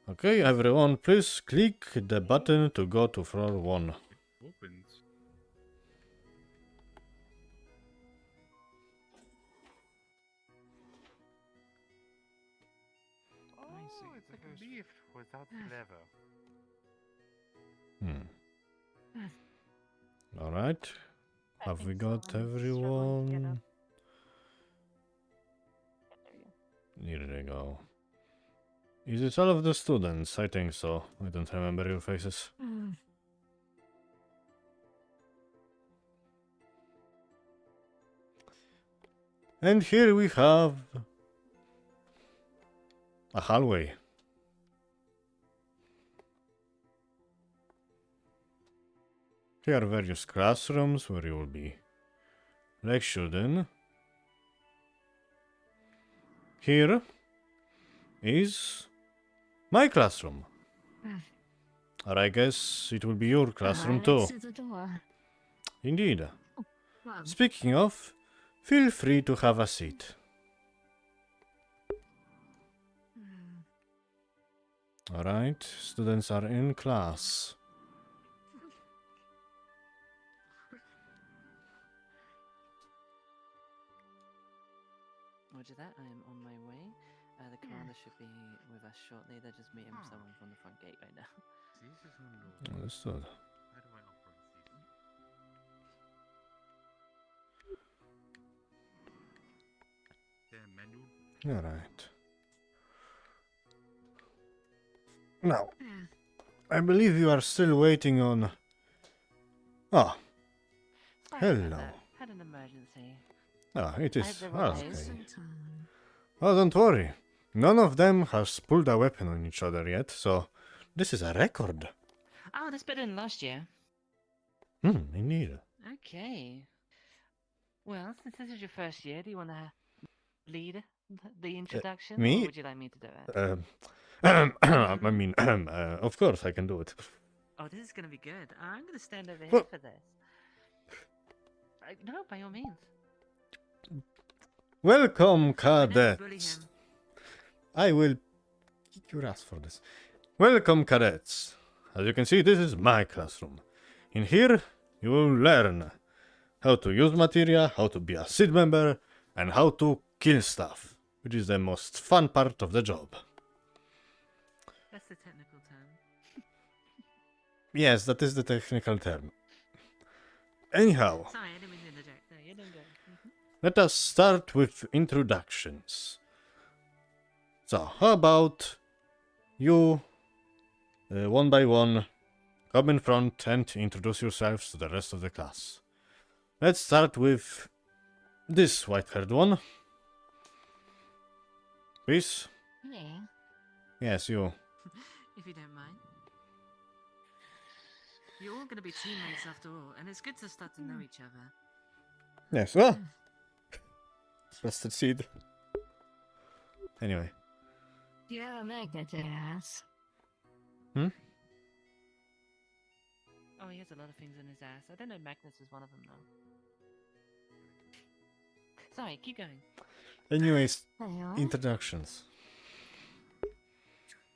Okay, everyone, please click the button to go to floor 1. Opens. I see. it's like a beef without flavor. Alright. Have we got everyone? Here they go. Is it all of the students? I think so. I don't remember your faces. And here we have a hallway. Here are various classrooms where you will be lectured in. Here is my classroom. Or I guess it will be your classroom too. Indeed. Speaking of, feel free to have a seat. Alright, students are in class. Roger that, I am on my way. The commander should be with us shortly. They're just meeting someone from the front gate right now. Understood. How do I operate these? The menu? Alright. Now, I believe you are still waiting on... Ah, Sorry about hello. that. Had an emergency. Ah, it I is... hope they're Ah, okay. okay. Oh, don't worry. None of them has pulled a weapon on each other yet, so this is a record. Oh, that's better than last year. Indeed. Okay. Well, since this is your first year, do you want to lead the introduction? me? Or would you like me to do it? I mean, of course I can do it. Oh, this is going to be good. I'm going to stand over here Well- for this. No, by all means. Welcome, Bully cadets. him. I will kick your ass for this. Welcome, cadets. As you can see, this is my classroom. In here, you will learn how to use materia, how to be a SeeD member, and how to kill stuff, which is the most fun part of the job. That's the technical term. Yes, that is the technical term. Anyhow, Sorry, I didn't mean to interject. No, you're doing good. let us start with introductions. So, how about you, one by one, come in front and introduce yourselves to the rest of the class. Let's start with this white-haired one. Please? Yeah. Yes, you. If you don't mind. You're all going to be teammates after all, and it's good to start to know each other. Yes, well. Trusted SeeD. Anyway. Do you have a magnet to ass? Hmm? Oh, he has a lot of things in his ass. I don't know Magnus is one of them, though. Sorry, keep going. Anyways, Hello? introductions.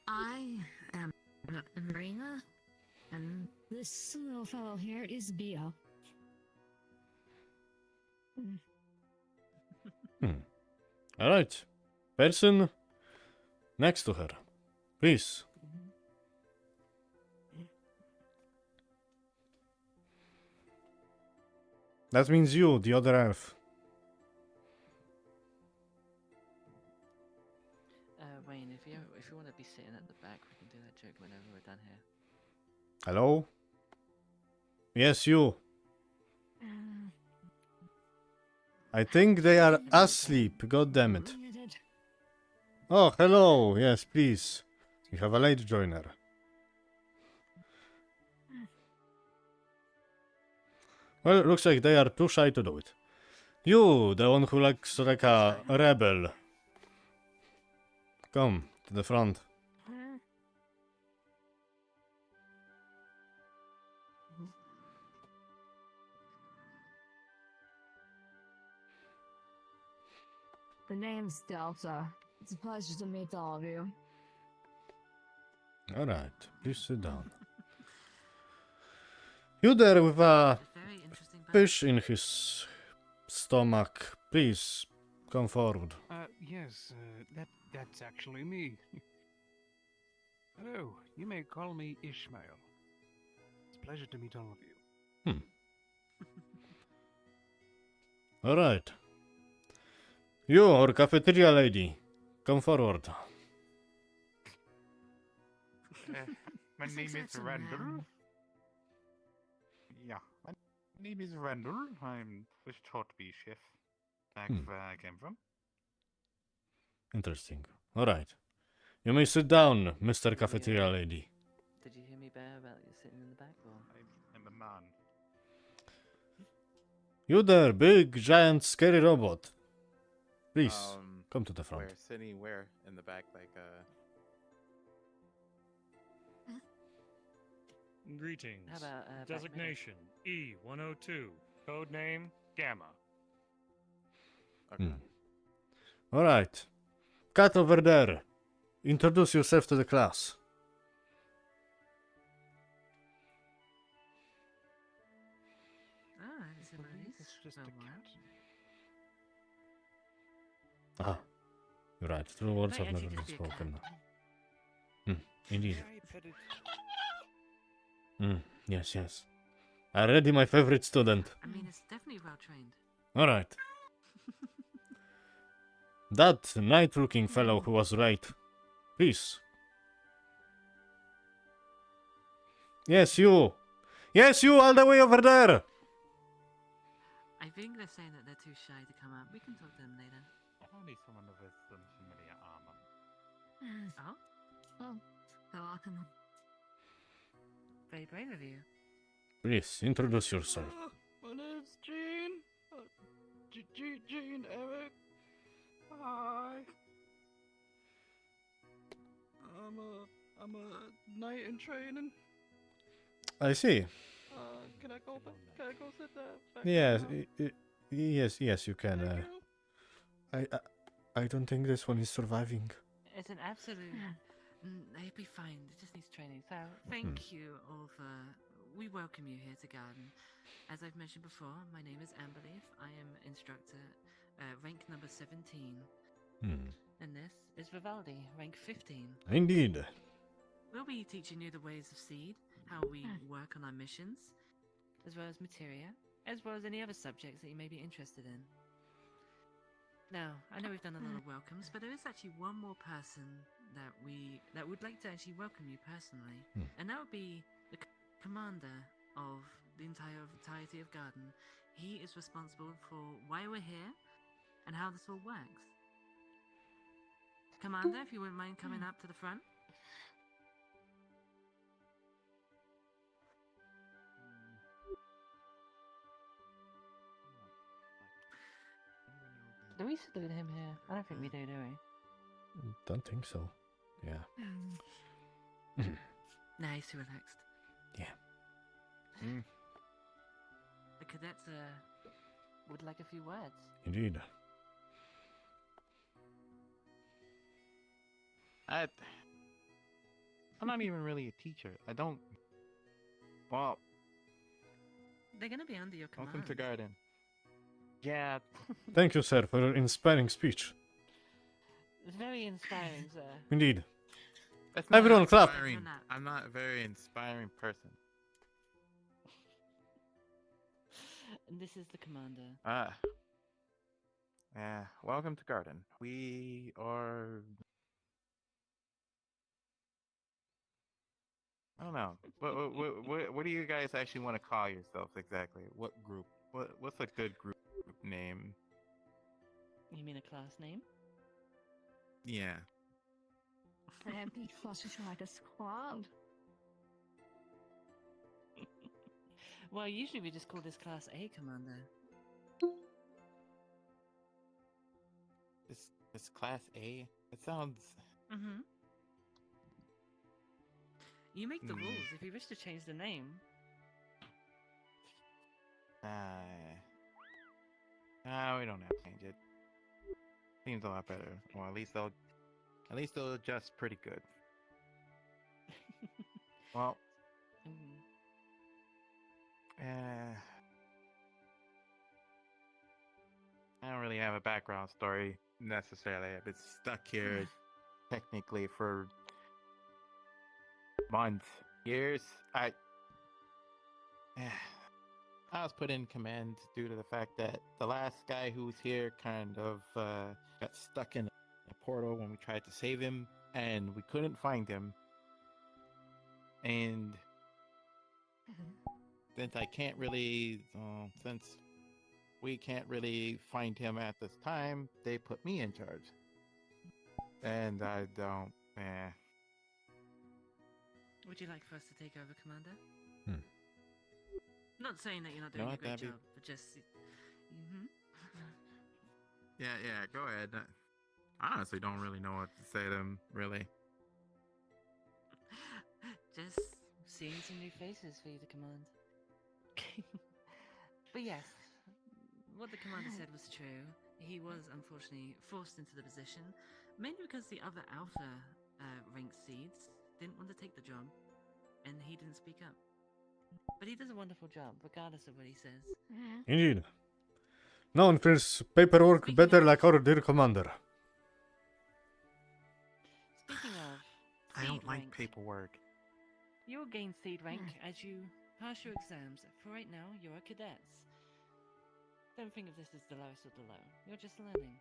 I am Marina, and this little fellow here is Bio. Alright. Person next to her. Please. That means you, the other elf. Wayne, if you want to be sitting at the back, we can do that joke whenever we're done here. Hello? Yes, you. I think they are asleep, god damn it. Oh, hello. Yes, please. We have a late joiner. Well, it looks like they are too shy to do it. You, the one who looks like a rebel. Come to the front. The name's Delta. It's a pleasure to meet all of you. Alright, please sit down. You there with a Very interesting. fish in his stomach. Please, come forward. Yes, that's actually me. Oh, you may call me Ishmael. It's a pleasure to meet all of you. Alright. You, our cafeteria lady. Come forward. My name is Randall. Yeah, my name is Randall. I'm was taught to be chef back where I came from. Interesting. Alright. You may sit down, Mr. Cafeteria lady. Did you hear me, Bear, about you sitting in the back? Or? I'm a man. You there, big, giant, scary robot. Please, come to the front. Where? Sitting where? In the back, like, Greetings. How about, Designation E102. Code name Gamma. Okay. Alright. Cat over there. Introduce yourself to the class. Ah, it's a nice. Just a cat. Ah. You're right. True words Might have never actually been just be a spoken. Indeed. Yes, yes. Already my favorite student. I mean, it's definitely well trained. Alright. That night-looking fellow who was right. Please. Yes, you. Yes, you, all the way over there. I think they're saying that they're too shy to come up. We can talk to them later. I need someone with some familiar armor. Oh? Oh, so awesome. Very brave of you. Please, introduce yourself. My name's Gene. Gene Eric. Hi. I'm a knight in training. I see. Can I go sit there? Yes, yes, you can. I don't think this one is surviving. It's an absolute. It'd be fine. It just needs training. So, thank you all for. We welcome you here to Garden. As I've mentioned before, my name is Amberleaf. I am instructor, rank number 17. And this is Vivaldi, rank 15. Indeed. We'll be teaching you the ways of SeeD, how we work on our missions, as well as materia, as well as any other subjects that you may be interested in. Now, I know we've done a lot of welcomes, but there is actually one more person that would like to actually welcome you personally, and that would be the commander of the entirety of Garden. He is responsible for why we're here and how this all works. Commander, if you wouldn't mind coming up to the front. Do we salute him here? I don't think we do we? Don't think so. Yeah. Nice, relaxed. Yeah. The cadets would like a few words. Indeed. I'm not even really a teacher. I don't. Well, they're gonna be under your command. welcome to Garden. Yeah. Thank you, sir, for your inspiring speech. It's very inspiring, sir. Indeed. That's not Everyone clap. inspiring. I'm not a very inspiring person. And this is the commander. Yeah. Welcome to Garden. We are. I don't know. What do you guys actually want to call yourselves exactly? What group? What's a good group name? You mean a class name? Yeah. That'd be closer to like a squad. Well, usually we just call this class A, Commander. This class A? It sounds. Mm-hmm. You make the rules if you wish to change the name. We don't have to change it. Seems a lot better. Well, at least they'll adjust pretty good. Well, I don't really have a background story necessarily. I've been stuck here technically for months, years. I was put in command due to the fact that the last guy who was here kind of got stuck in a portal when we tried to save him, and we couldn't find him. And since we can't really find him at this time, they put me in charge. And I don't. Would you like for us to take over, Commander? Hmm. Not saying that you're not doing a great job, but just. Yeah, go ahead. I honestly don't really know what to say to him, really. Just seeing some new faces for you to command. But yes, what the commander said was true. He was unfortunately forced into the position, mainly because the other alpha rank SeeDs didn't want to take the job, and he didn't speak up. But he does a wonderful job, regardless of what he says. Indeed. Known for his paperwork better like our dear commander. Speaking of, I don't like rank, paperwork. You'll gain SeeD rank as you pass your exams. For right now, you are cadets. Don't think of this as the lowest of the low. You're just learning.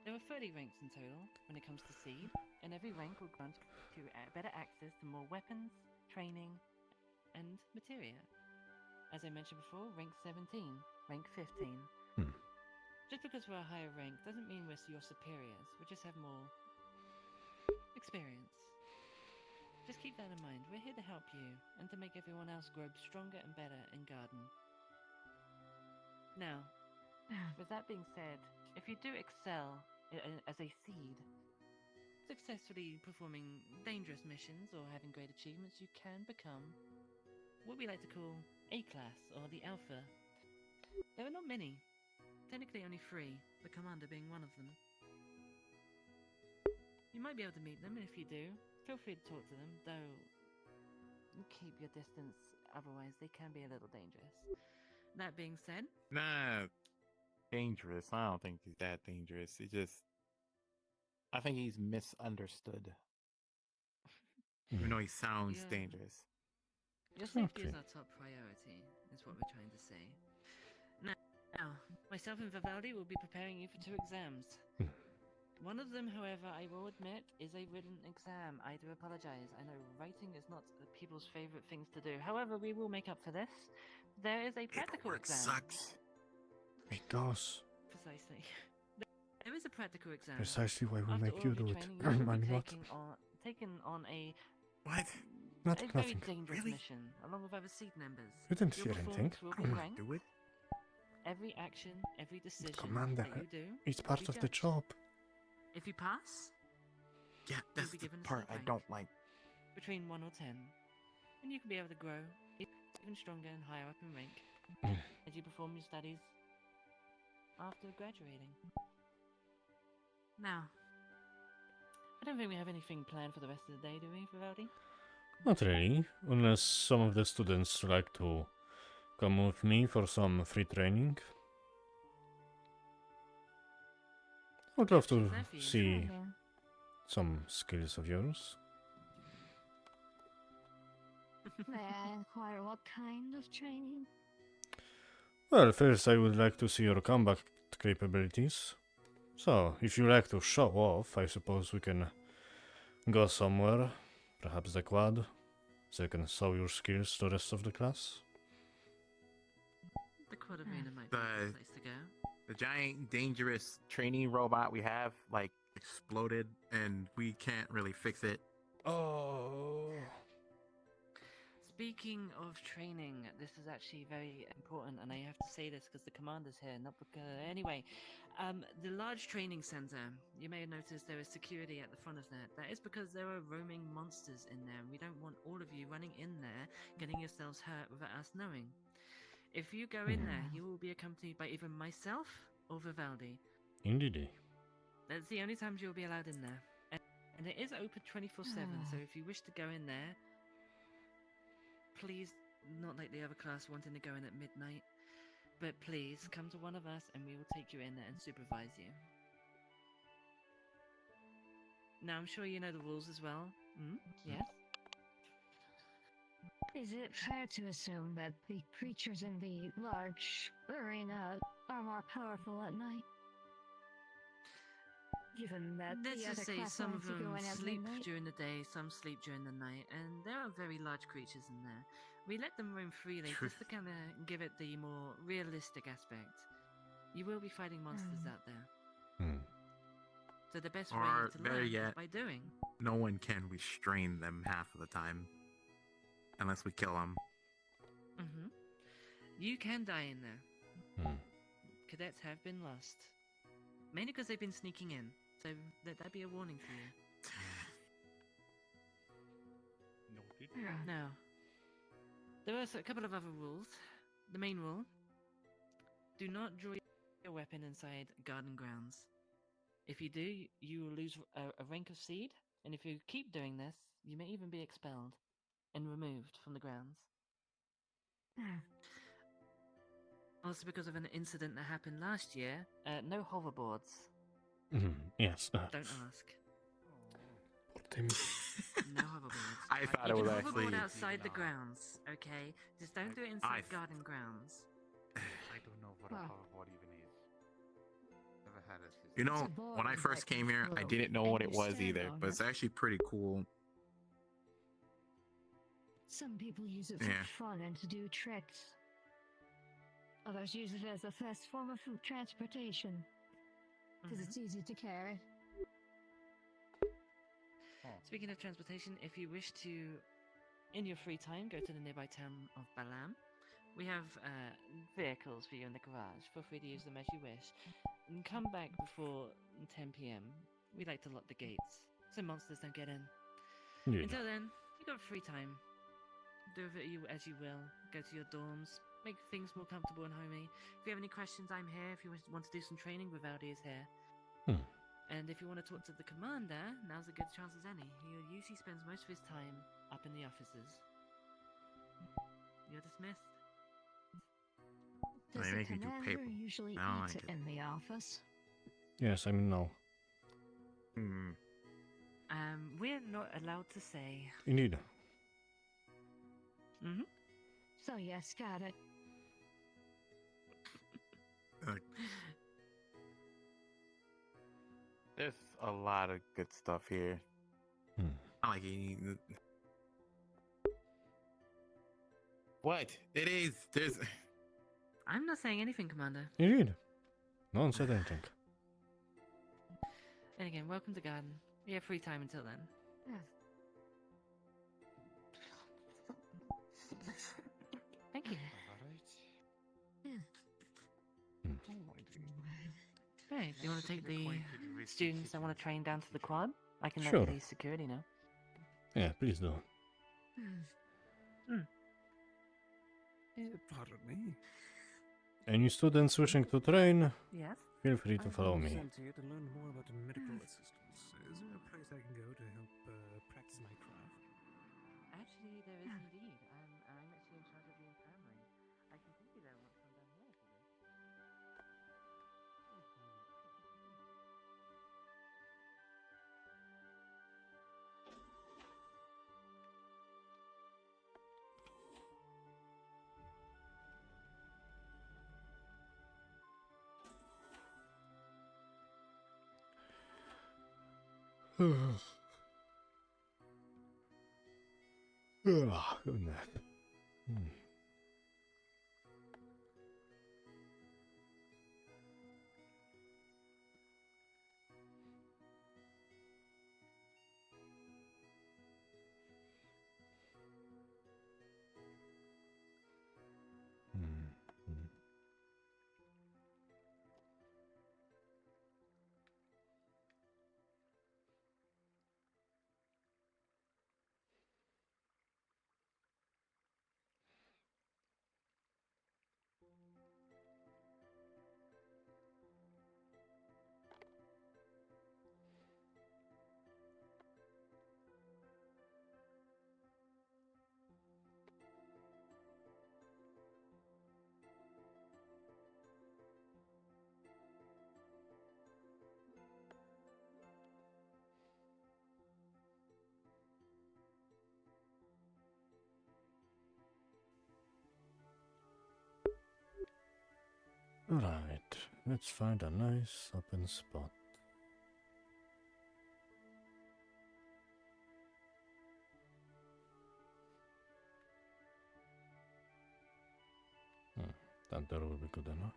There are 30 ranks in total when it comes to SeeD, and every rank will grant you better access to more weapons, training, and materia. As I mentioned before, rank 17, rank 15. Just because we're a higher rank doesn't mean we're your superiors. We just have more experience. Just keep that in mind. We're here to help you and to make everyone else grow stronger and better in Garden. Now, with that being said, if you do excel as a SeeD, successfully performing dangerous missions or having great achievements, you can become what we like to call A-class or the Alpha. There are not many. Technically only 3, the Commander being one of them. You might be able to meet them, and if you do, feel free to talk to them, though keep your distance, otherwise they can be a little dangerous. That being said... Nah, dangerous. I don't think he's that dangerous. I think he's misunderstood. Even though he sounds dangerous. Your safety is our top priority, is what we're trying to say. Now, myself and Vivaldi will be preparing you for 2 exams. One of them, however, I will admit, is a written exam. I do apologize. I know writing is not people's favorite things to do. However, we will make up for this. There is a practical exam. Sucks. It does. Precisely. There is a practical exam. Precisely why we After make all you of your do it. training, you will Man, be what? taken on a What? a Nothing. very dangerous mission, along with other SeeD members. You didn't Your hear anything. performance will be ranked. Do it. Every action, every decision Commander, that you do, it's will part be of the judged. job. If you pass, Yeah, that's be the given a part SeeD I rank. don't like. between 1 or 10, and you can be able to grow even stronger and higher up in rank as you perform your studies after graduating. Now, I don't think we have anything planned for the rest of the day, do we, Vivaldi? Not really, unless some of the students like to come with me for some free training. I'd love to see some skills of yours. May I inquire what kind of training? Well, first I would like to see your combat capabilities. So, if you like to show off, I suppose we can go somewhere. Perhaps the quad, so you can show your skills to the rest of the class. The quad arena might be a good place to go. The giant, dangerous training robot we have, like, exploded, and we can't really fix it. Oh. Speaking of training, this is actually very important, and I have to say this because the commander's here, not because... Anyway, the large training center, you may have noticed there is security at the front of that. That is because there are roaming monsters in there, and we don't want all of you running in there, getting yourselves hurt without us knowing. If you go in there, you will be accompanied by either myself or Vivaldi. Indeed. That's the only times you'll be allowed in there. And it is open 24/7, so if you wish to go in there, please, not like the other class wanting to go in at midnight, but please come to one of us and we will take you in there and supervise you. Now, I'm sure you know the rules as well. Yes. Is it fair to assume that the creatures in the large arena are more powerful at night? Given that Let's the just other say class some lines of you go them in at sleep midnight? during the day, some sleep during the night, and there are very large creatures in there. We let them roam freely just to kind of give it the more realistic aspect. You will be fighting monsters out there. So the best way Or to better learn is yet, by doing. no one can restrain them half of the time. Unless we kill them. You can die in there. Cadets have been lost. Mainly because they've been sneaking in. So that'd be a warning for you. Now, there are a couple of other rules. The main rule: do not draw your weapon inside garden grounds. If you do, you will lose a rank of SeeD, and if you keep doing this, you may even be expelled and removed from the grounds. Also, because of an incident that happened last year, no hoverboards. Yes. Don't ask. No hoverboards. I thought you it was can actually. hoverboard outside the grounds, okay? Just don't do it inside garden grounds. I don't know what a hoverboard even is. Never had it. You know, when I first came here, I didn't know what it was either, but it's actually pretty cool. Some people use it for fun and to do tricks. Others use it as a fast form of transportation. Because it's easy to carry. Speaking of transportation, if you wish to, in your free time, go to the nearby town of Balam. We have vehicles for you in the garage. Feel free to use them as you wish. And come back before 10 p.m. We like to lock the gates, so monsters don't get in. Yeah. Until then, you got free time. Do with it as you will. Go to your dorms. Make things more comfortable and homey. If you have any questions, I'm here. If you want to do some training, Vivaldi is here. And if you want to talk to the commander, now's a good chance as any. He usually spends most of his time up in the offices. You're dismissed. Does They the make me do commander paper. usually I don't eat like it. in the office? Yes, I mean, no. We're not allowed to say. Indeed. So yes, got it. There's a lot of good stuff here. I like eating. What? It is. There's. I'm not saying anything, Commander. Indeed. No one said anything. And again, welcome to Garden. We have free time until then. Thank you. Hey, do you want to take the students that want to train down to the quad? I can Sure. let the security know. Yeah, please do. Pardon me. Any students wishing to train, Yes? feel free to follow me. I'm sent here to learn more about medical assistance. Is there a place I can go to help practice my craft? Actually, there is indeed. I'm actually in charge of the infirmary. I can take you there once I'm done here if you wish. Goodness. Right, let's find a nice open spot. That door will be good enough.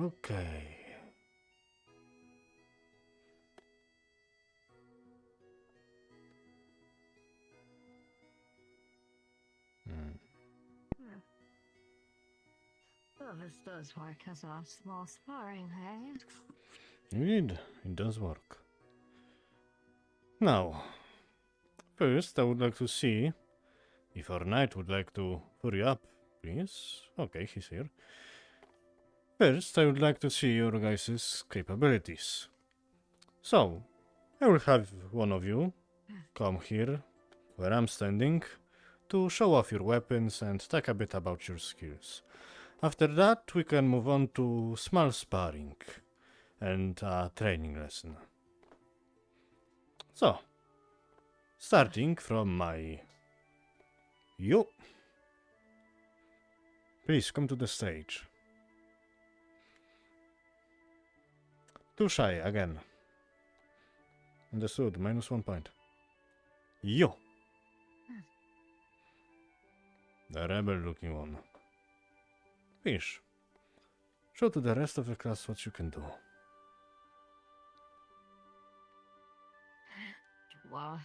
Okay. Well, this does work as a small sparring, hey? Indeed, it does work. Now, first I would like to see if our knight would like to hurry up, please. Okay, he's here. First, I would like to see your guys' capabilities. So, I will have one of you come here, where I'm standing, to show off your weapons and talk a bit about your skills. After that, we can move on to small sparring and a training lesson. So, starting from my... You. Please come to the stage. Too shy, again. Understood, -1 point. You. The rebel-looking one. Fish. Show to the rest of the class what you can do. Well,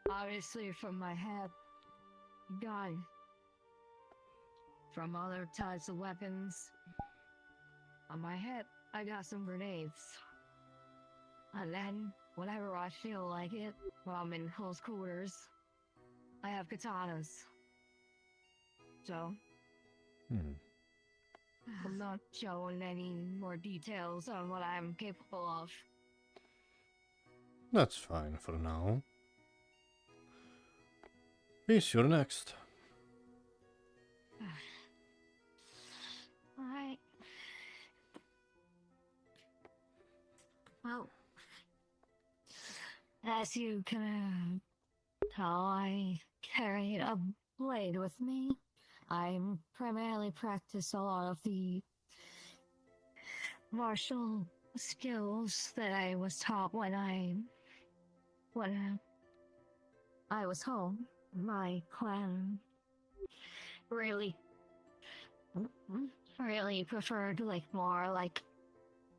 obviously from my head, gun. From other types of weapons, on my head, I got some grenades. And then, whenever I feel like it, while I'm in close quarters, I have katanas. So, I'm not showing any more details on what I'm capable of. That's fine for now. Peace, you're next. Alright. Well, as you can tell, I carry a blade with me. I primarily practice a lot of the martial skills that I was taught when I was home. My clan really preferred more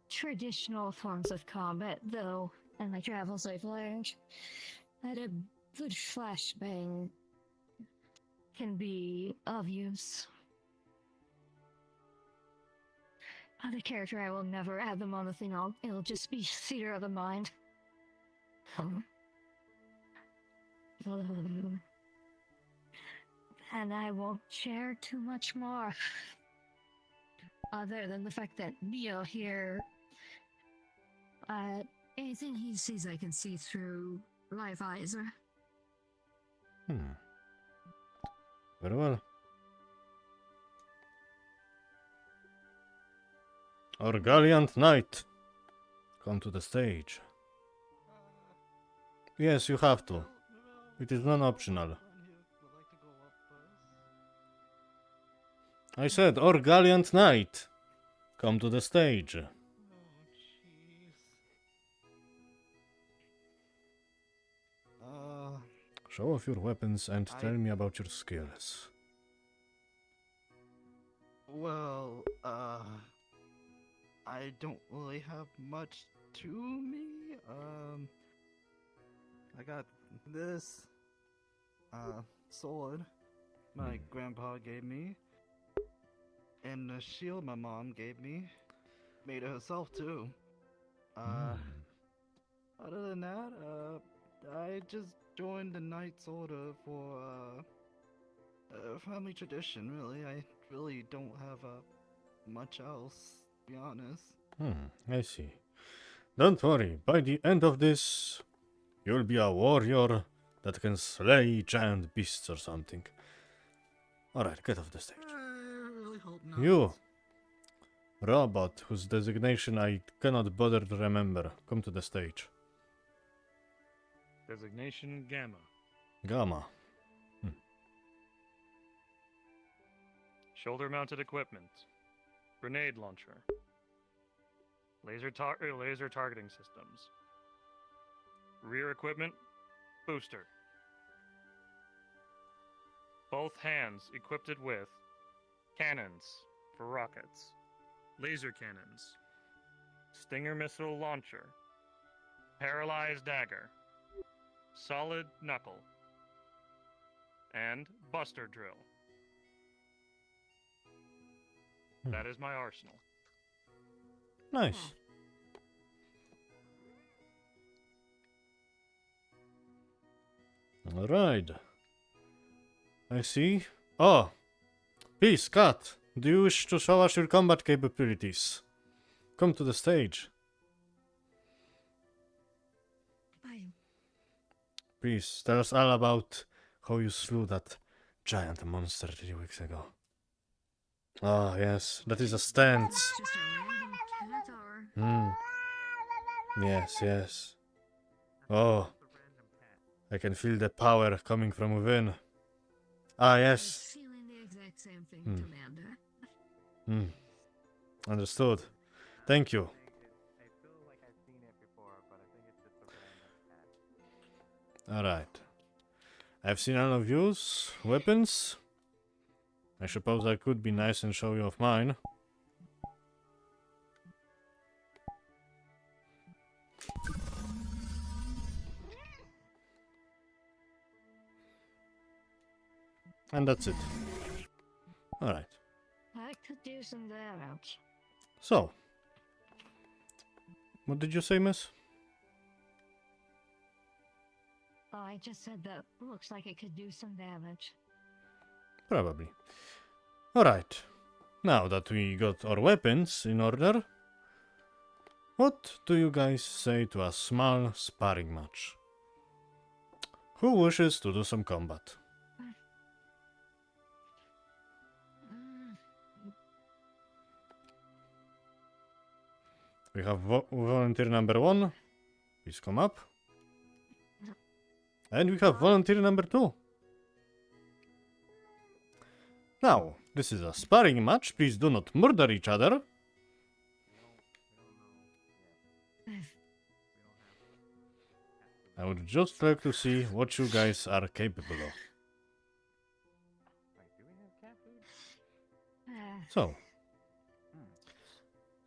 traditional forms of combat, though in my travels I've learned that a good flashbang can be of use. The character, I will never add them on the thing, it'll just be theater of the mind. And I won't share too much more. Other than the fact that Neo here, anything he sees I can see through my visor. Very well. Our gallant knight, come to the stage. Yes, you have to. It is non-optional. I said, our gallant knight, come to the stage. Show off your weapons and tell me about your skills. Well, I don't really have much to me. I got this, sword my grandpa gave me, and the shield my mom gave me. Made it herself, too. Other than that, I just joined the Knight's Order for, family tradition, really. I really don't have, much else, to be honest. I see. Don't worry, by the end of this, you'll be a warrior that can slay giant beasts or something. Alright, get off the stage. I really hope not. You, robot whose designation I cannot bother to remember, come to the stage. Designation Gamma. Gamma. Shoulder-mounted equipment. Grenade launcher. Laser targeting systems. Rear equipment. Booster. Both hands equipped with cannons for rockets. Laser cannons. Stinger missile launcher. Paralyzed dagger. Solid knuckle. And buster drill. That is my arsenal. Nice. Alright. I see. Oh! Peace, Cat! Do you wish to show us your combat capabilities? Come to the stage. Please, tell us all about how you slew that giant monster 3 weeks ago. Ah, yes, that is a stance. Just a random cat or... Yes, yes. Oh, I can feel the power coming from within. Ah, yes. Feeling the exact same thing, Commander. Understood. Thank you. I feel like I've seen it before, but I think it's just a random cat. Alright. I've seen all of yours weapons. I suppose I could be nice and show you off mine. And that's it. Alright. I could do some damage. So. What did you say, miss? Oh, I just said that looks like it could do some damage. Probably. Alright. Now that we got our weapons in order, what do you guys say to a small sparring match? Who wishes to do some combat? We have volunteer number 1. Please come up. And we have volunteer number 2. Now, this is a sparring match. Please do not murder each other. I would just like to see what you guys are capable of. So,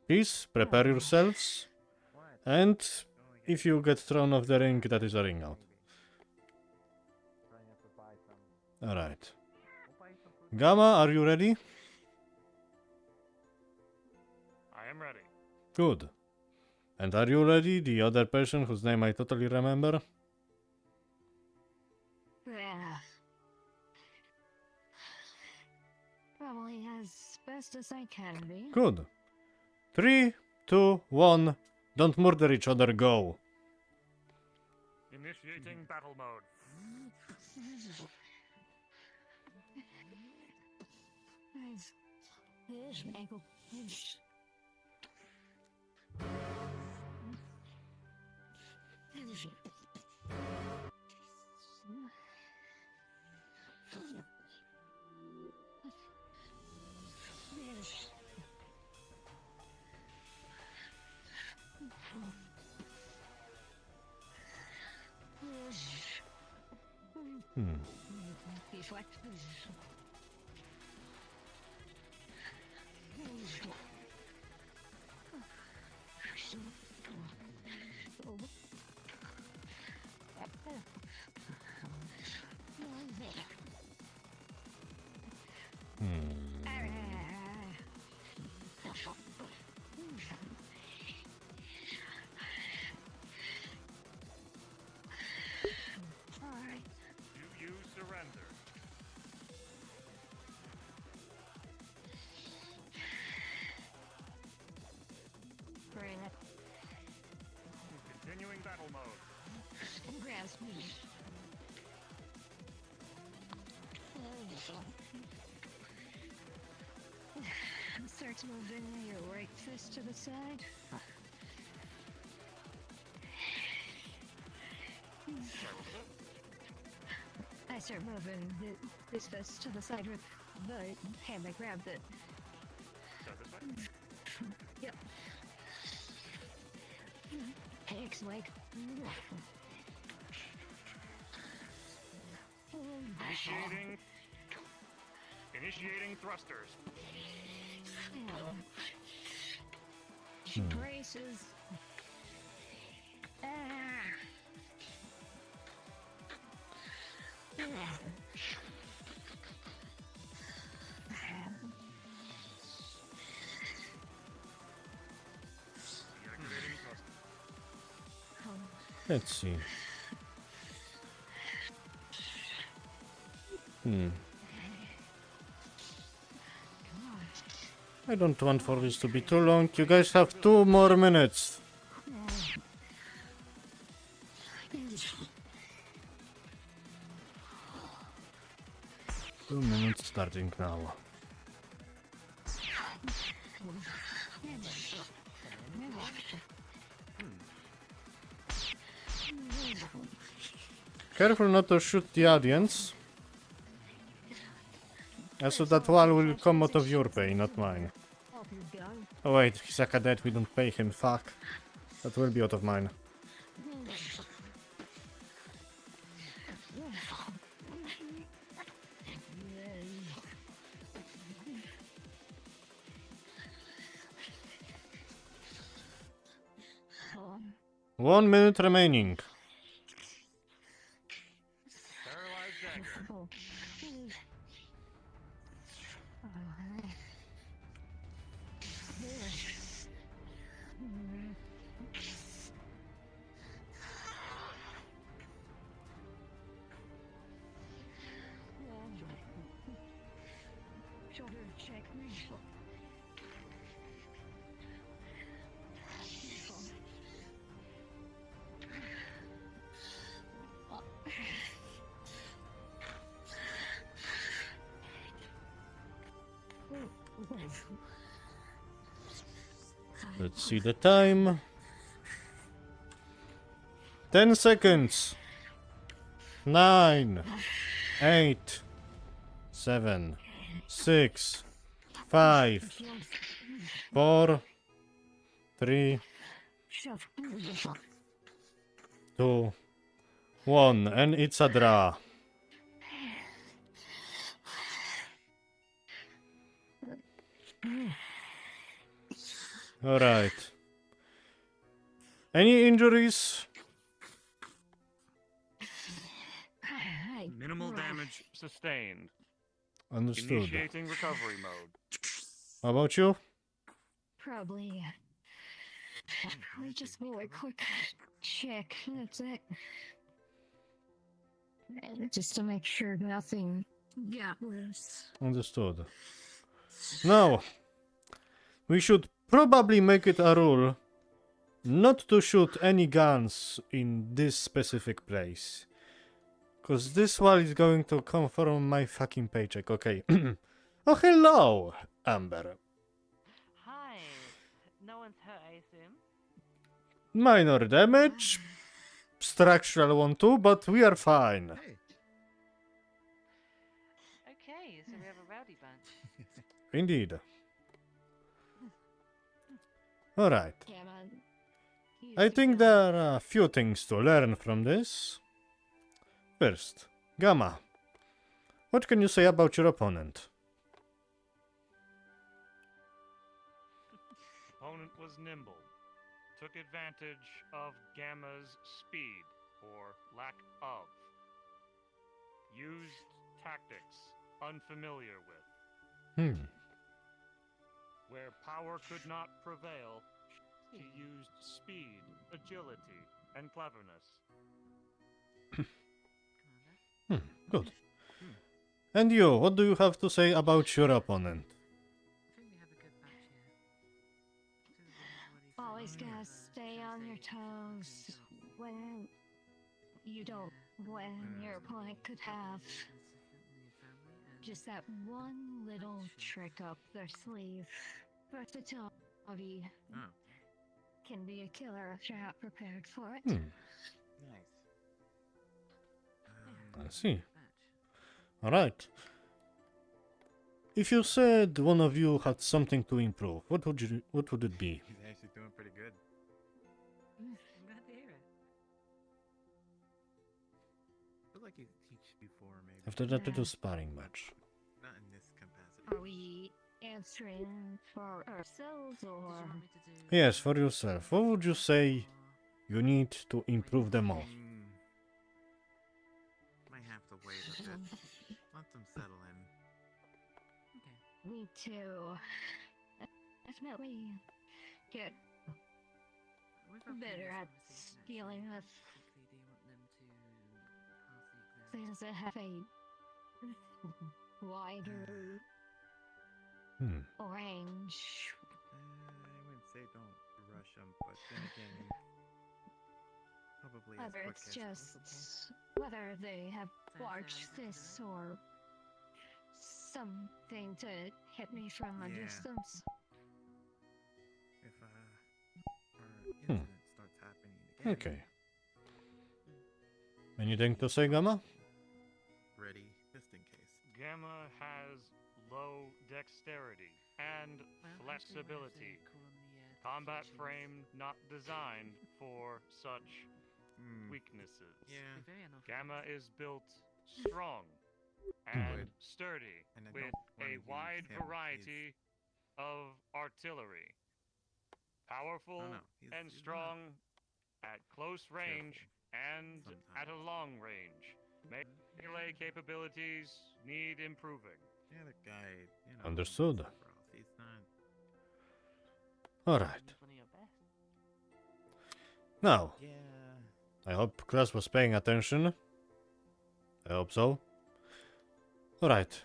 please prepare yourselves. And if you get thrown off the ring, that is a ring out. Alright. Gamma, are you ready? I am ready. Good. And are you ready, the other person whose name I totally remember? Yeah. Probably as best as I can be. Good. 3, 2, 1. Don't murder each other, go. Initiating battle mode. Ankle. battle mode. Grasp me. Start moving your right fist to the side. I start moving this fist to the side with the hand that grabbed it. So this way? Yep. Thanks, Mike. Initiating thrusters. She braces. Deactivating thrusters. Let's see. I don't want for this to be too long. You guys have 2 more minutes. 2 minutes starting now. Careful not to shoot the audience. So that wall will come out of your pay, not mine. Oh wait, he's a cadet, we don't pay him, fuck. That will be out of mine. One minute remaining. Paralyzed dagger. Shoulder check. Let's see the time. 10 seconds. 9, 8, 7, 6, 5, 4, 3, 2, 1, and it's a draw. All right. Any injuries? Minimal damage sustained. Understood. Initiating recovery mode. How about you? Probably just do a quick check. That's it. Just to make sure nothing got loose. Understood. Now, we should probably make it a rule not to shoot any guns in this specific place. Because this wall is going to come from my fucking paycheck, okay. Oh, hello, Amber. Hi. No one's hurt, I assume? Minor damage. Structural one too, but we are fine. Okay, so we have a rowdy bunch. Indeed. Alright. I think there are a few things to learn from this. First, Gamma. What can you say about your opponent? Opponent was nimble. Took advantage of Gamma's speed, or lack of. Used tactics unfamiliar with. Where power could not prevail, he used speed, agility, and cleverness. Good. And you, what do you have to say about your opponent? Always gotta stay on your toes. when you don't, when your opponent could have just that one little trick up their sleeve. Versatility can be a killer if you're not prepared for it. Nice. I see. Alright. If you said one of you had something to improve, what would it be? He's actually doing pretty good. I'm glad to hear it. I feel like he should be four, maybe. After that little sparring match. Not in this capacity. Are we answering for ourselves or? Yes, for yourself. What would you say you need to improve the most? Might have to wait a bit. Let them settle in. Me too. Definitely get better at dealing with things that have a wider range. I wouldn't say don't rush them, but then again, probably Whether as quick it's as just possible. whether they have watched this or something to hit me from a distance. If our incident starts happening again. Okay. Anything to say, Gamma? Ready, just in case. Gamma has low dexterity and flexibility. Combat frame not designed for such weaknesses. Yeah. Gamma is built strong and sturdy And I with don't wanna a use wide him. variety of artillery. Powerful and he's strong at close range and at a long range. Melee capabilities need improving. Yeah, the guy, Understood. he's not. Alright. Now, Yeah. I hope class was paying attention. I hope so. Alright.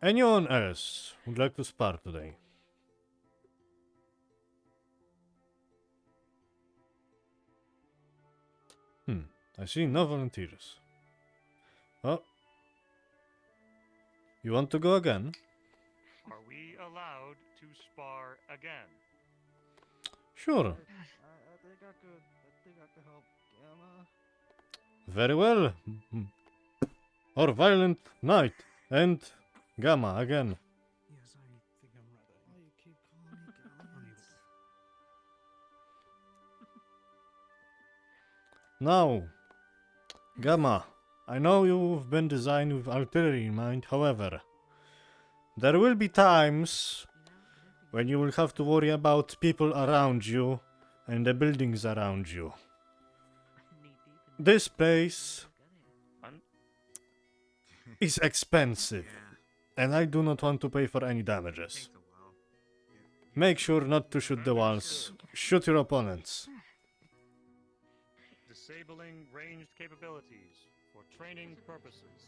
Anyone else would like to spar today? I see no volunteers. Oh. You want to go again? Are we allowed to spar again? Sure. I think I could help Gamma. Very well. Or Violent Knight and Gamma again. Yes, I think I'm rather. Why you keep calling me Gamma? Unable to. Now, Gamma, I know you've been designed with artillery in mind, however, there will be times when you will have to worry about people around you and the buildings around you. This place is expensive, and I do not want to pay for any damages. Make sure not to shoot the walls. Shoot your opponents. Disabling ranged capabilities for training purposes.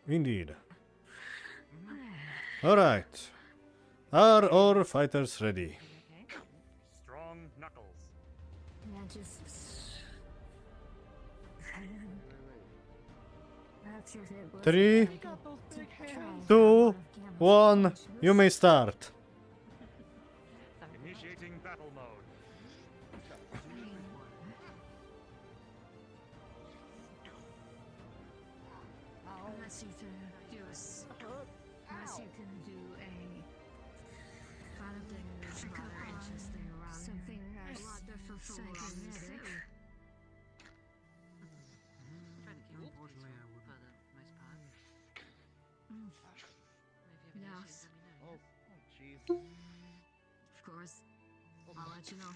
Indeed. Alright. Are all fighters ready? Strong knuckles. That just. That's if it was 3, like a trial 2, of Gamma's 1. conscience. You may start. Initiating battle mode. Unless you can do unless you can do a kind of thing that's rather interesting around something that's a lot different from what I'm using. Unfortunately, I wouldn't. Yes, Oh, jeez. of course. I'll let you know.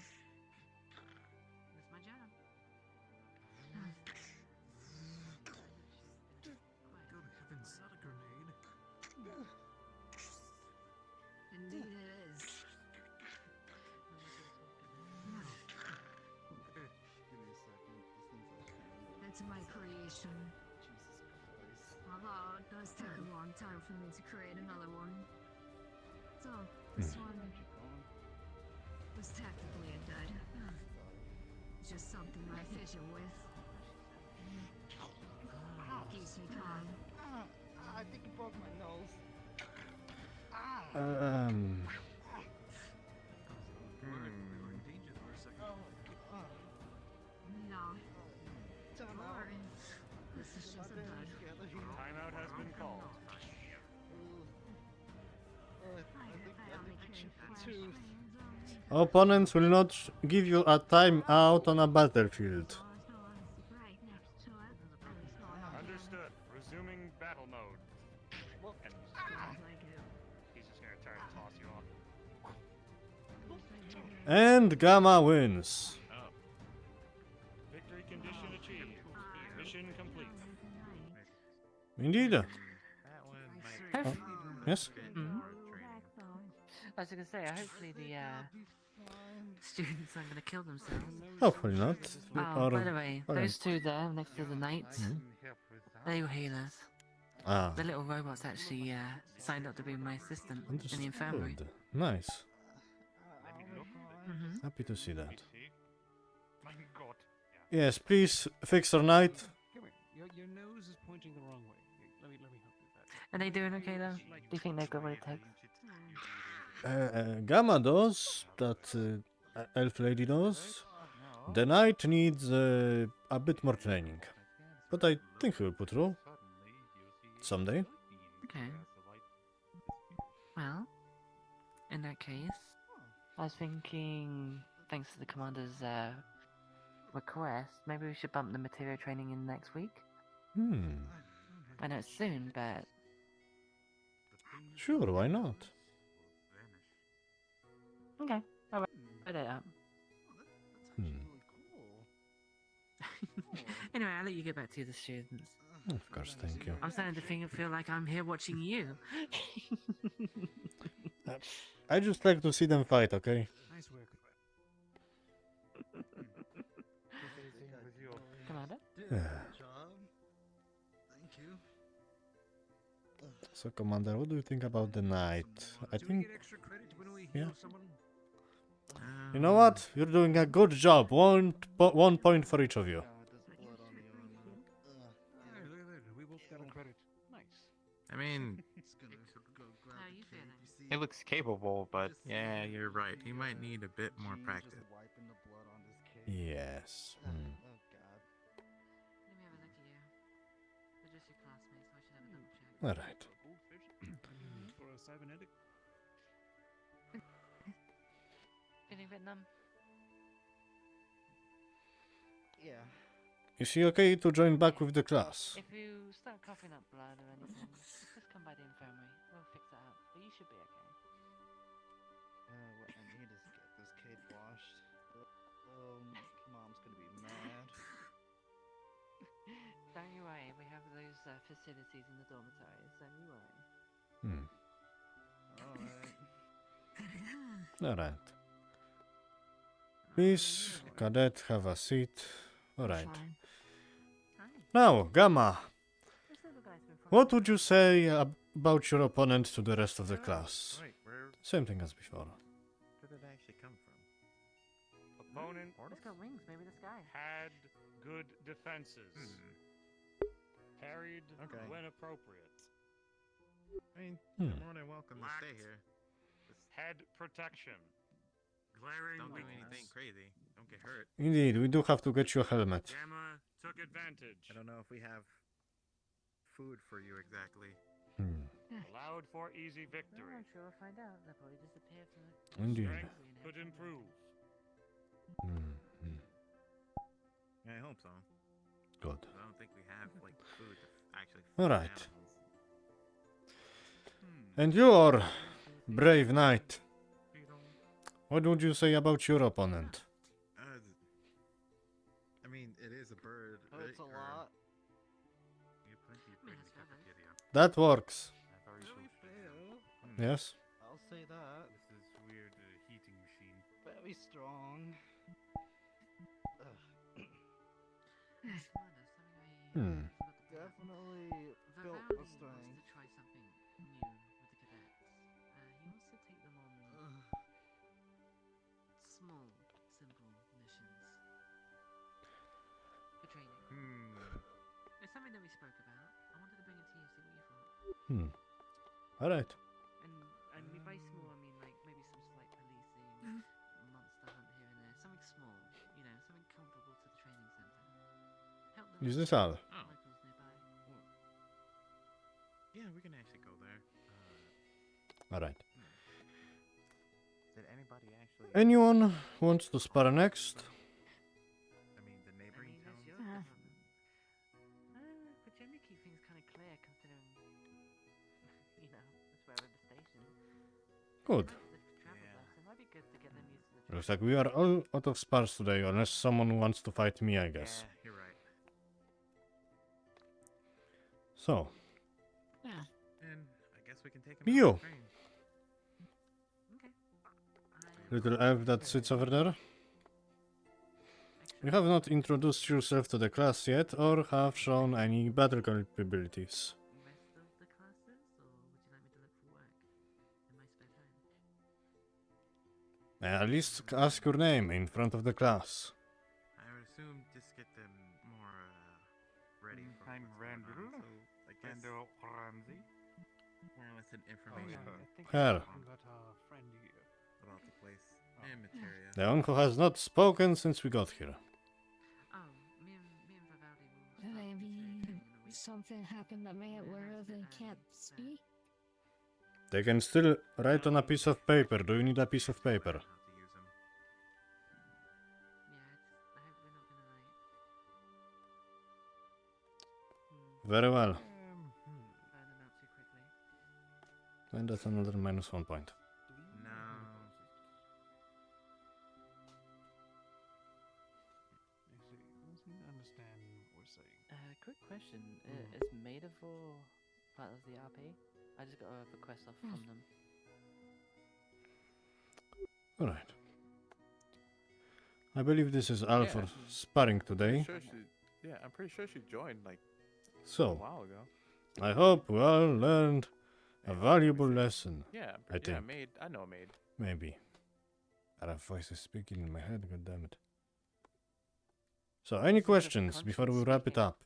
That's my job. Good heavens, is that a grenade? Indeed it is. It's my creation. Although it does take a long time for me to create another one. So, this one was technically a dud. It's just something I fission with. Excuse me, Tom. I think you broke my nose. No. Don't worry. This is just a bug. Timeout has been called. I only carry flash tooth. Opponents will not give you a timeout on a battlefield. Understood. Resuming battle mode. And he's just gonna try to toss you off. And Gamma wins. Victory condition achieved. Mission complete. Indeed. Yes? I was gonna say, hopefully the students aren't gonna kill themselves. Hopefully not. Oh, by the way, those two there next to the knights, they're your healers. Ah. The little robots actually signed up to be my assistant in the infirmary. Understood. Nice. Mm-hmm. Happy to see that. My God. Yes, please fix our knight. Come here. Your nose is pointing the wrong way. Let me help you with that. Are they doing okay though? Do you think they've got what it takes? Gamma does, that elf lady does. The knight needs a bit more training. But I think he will put through. Someday. Okay. Well, in that case, I was thinking, thanks to the commander's request, maybe we should bump the material training in next week. I know it's soon, but... Sure, why not? Okay, alright. Put it up. Anyway, I'll let you get back to the students. Of course, thank you. I'm starting to feel like I'm here watching you. I just like to see them fight, okay? Nice work. Commander? Thank you. So, Commander, what do you think about the knight? I think... Yeah. You know what? You're doing a good job. 1 point for each of you. We both got a credit. Nice. I mean, How are you feeling? He looks capable, but yeah, you're right. He might need a bit more practice. Yes. Let me have a look at you. We're just your classmates, so I should have a double check. Alright. For a cybernetic. Feeling a bit numb? Yeah. Is she okay to join back with the class? If you start coughing up blood or anything, just come by the infirmary. We'll fix that up. But you should be okay. What I need is get this kid washed. Mom's gonna be mad. Don't you worry, we have those facilities in the dormitories. Don't you worry. Alright. Please, cadet, have a seat. Alright. Now, Gamma. What would you say about your opponent to the rest of the class? Same thing as before. Where did it actually come from? Opponent It's got wings, maybe this guy. had good defenses. Parried Okay. when appropriate. I mean, you're more than welcome to stay here. Head protection. Glaring Don't do weakness. anything crazy. Don't get hurt. Indeed, we do have to get you a helmet. Gamma took advantage. I don't know if we have food for you exactly. Allowed for easy victory. I'm sure we'll find out. They'll probably disappear from the... Indeed. Strength could improve. I hope so. Good. I don't think we have like food to actually. Alright. And you are brave knight. What would you say about your opponent? I mean, it is a bird. Hurts a lot. That works. Very fair. Yes? I'll say that. This is weird heating machine. Very strong. Definitely built Vavali for wants strength. to try something new with the cadets. He wants to take them on small, simple missions for training. It's something something that we spoke about. I wanted to bring it to you, see what you thought. Alright. And by small, I mean like maybe some slight policing, monster hunt here and there. Something small, you know, something comparable to the training center. Help them. Is this all? Locals nearby. Yeah, we can actually go there. Alright. Did anybody actually? Anyone wants to spar next? I mean, the neighboring towns. But generally keep things kind of clear, considering, you know, it's where the station. Good. It might be good to get them used to the. Looks like we are all out of spars today, unless someone wants to fight me, I guess. Yeah, you're right. So. Yeah. And I guess we can take him. You. Little elf that sits over there. You have not introduced yourself to the class yet, or have shown any battle capabilities. Rest of the classes, or would you like me to look for work in my spare time? At least ask your name in front of the class. I would assume just get them more ready. I'm Randall. Randall Ramsey. More or less an information Here. Got our friend here. about the place and materia. The uncle has not spoken since we got here. Oh, me and Vivaldi will start Maybe training in a week. something happened that made it where they can't speak. They can still write on a piece of paper. Do you need a piece of paper? Yeah, I hope we're not gonna like. Very well. Burn them out too quickly. And that's another -1 point. No. I seem to understand what we're saying. Quick question: is Maidavor part of the RP? I just got a request off from them. Alright. I believe this is all for sparring today. I'm pretty sure she joined like a So, while ago. I hope we all learned a valuable lesson. Yeah, I think. Maid. I know Maid. Maybe. I have voices speaking in my head, goddammit. So, any questions before we wrap it up?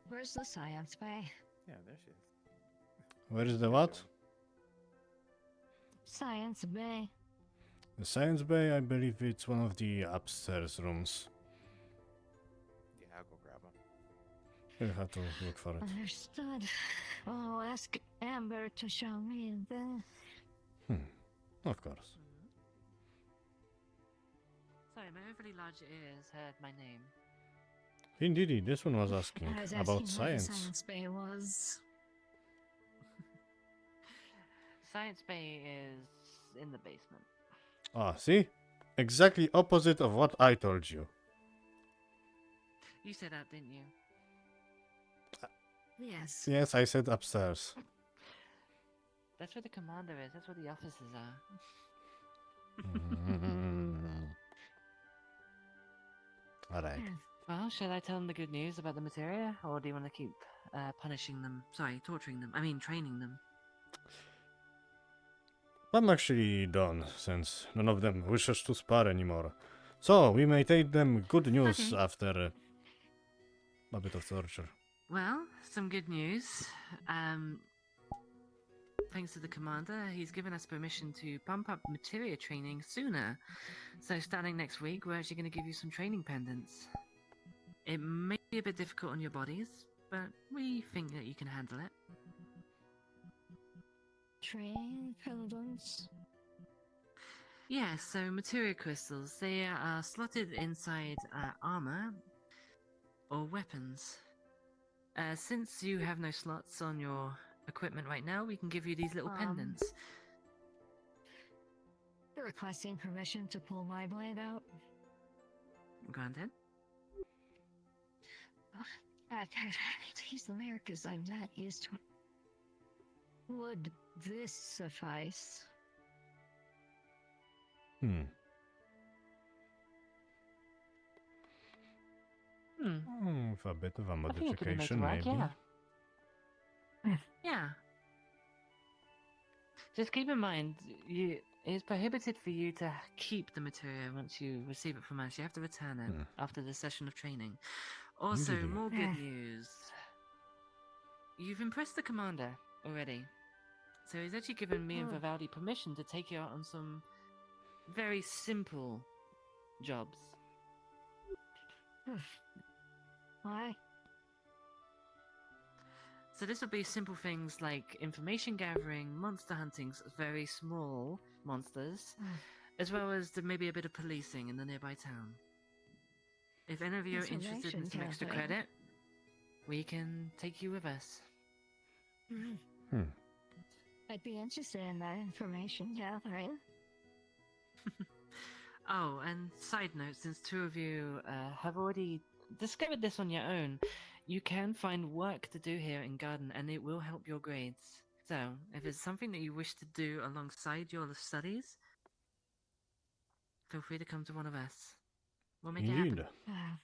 Where's the science bay? Yeah, there she is. Where is the what? Science bay. The science bay, I believe it's one of the upstairs rooms. Yeah, I'll go grab him. We'll have to look for it. Understood. I'll ask Amber to show me the. Of course. Sorry, my overly large ears heard my name. Indeed, this one was asking I was asking about what the science. science bay was. Science Bay is in the basement. Ah, see? Exactly opposite of what I told you. You said that, didn't you? Yes. Yes, I said upstairs. That's where the commander is. That's where the officers are. Alright. Well, shall I tell them the good news about the materia, or do you want to keep punishing them? Sorry, torturing them. I mean, training them. I'm actually done, since none of them wishes to spar anymore. So, we may take them good news after a bit of torture. Well, some good news. Thanks to the commander, he's given us permission to pump up materia training sooner. So starting next week, we're actually going to give you some training pendants. It may be a bit difficult on your bodies, but we think that you can handle it. Training pendants? Yeah, so materia crystals, they are slotted inside armor or weapons. Since you have no slots on your equipment right now, we can give you these little pendants. You're requesting permission to pull my blade out? Granted. These Americas I'm not used to. Would this suffice? With a bit of a I think it could be made to modification, work, maybe. yeah. Yeah. Just keep in mind, it is prohibited for you to keep the material once you receive it from us. You have to return it after the session of training. Also, Indeed. more good news. You've impressed the commander already. So he's actually given me and Vivaldi permission to take you out on some very simple jobs. Why? So this will be simple things like information gathering, monster hunting, very small monsters, as well as maybe a bit of policing in the nearby town. If any of you are interested in some extra credit, we can take you with us. I'd be interested in that information gathering. Oh, and side note, since two of you have already discovered this on your own, you can find work to do here in Garden, and it will help your grades. So, if it's something that you wish to do alongside your studies, feel free to come to one of us. We'll make it Indeed. happen.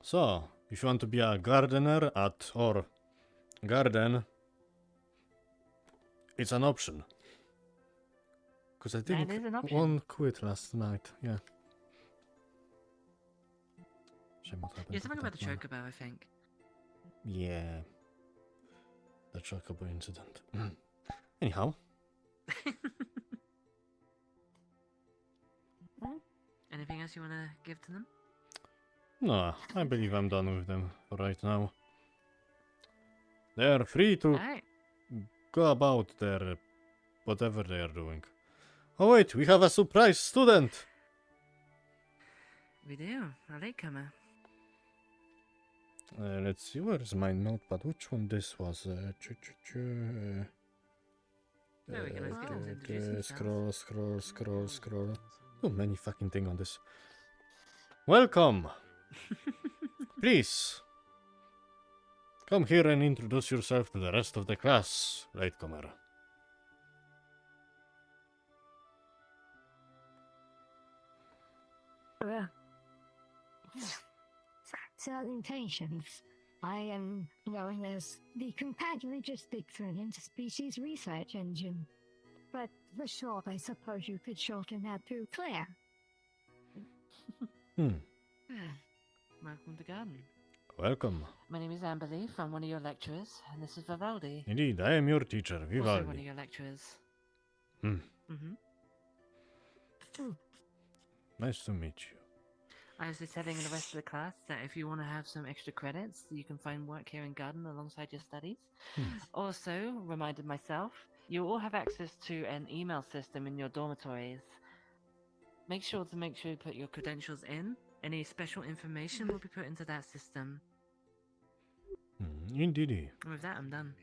So, if you want to be a gardener at our garden, it's an option. Because I think That is an option. one quit last night. Yeah. Shame what happened Yeah, to something about the that man. chocobo, I think. Yeah. The chocobo incident. Anyhow. Anything else you want to give to them? No, I believe I'm done with them for right now. They're free to Alright. go about their whatever they are doing. Oh wait, we have a surprise student! We do. A latecomer. Let's see, where's my notepad? Which one this was? There we go, let's get them to introduce themselves. Scroll. Too many fucking things on this. Welcome! Please! Come here and introduce yourself to the rest of the class, latecomer. Salutations. I am known as the Companion Logistics and Interspecies Research Engine. But for short, I suppose you could shorten that to Claire. Welcome to Garden. Welcome. My name is Amberleaf. I'm one of your lecturers, and this is Vivaldi. Indeed, I am your teacher, Also one of Vivaldi. your lecturers. Nice to meet you. I was just telling the rest of the class that if you want to have some extra credits, you can find work here in Garden alongside your studies. Also, reminded myself, you all have access to an email system in your dormitories. Make sure you put your credentials in. Any special information will be put into that system. Indeed. And with that, I'm done.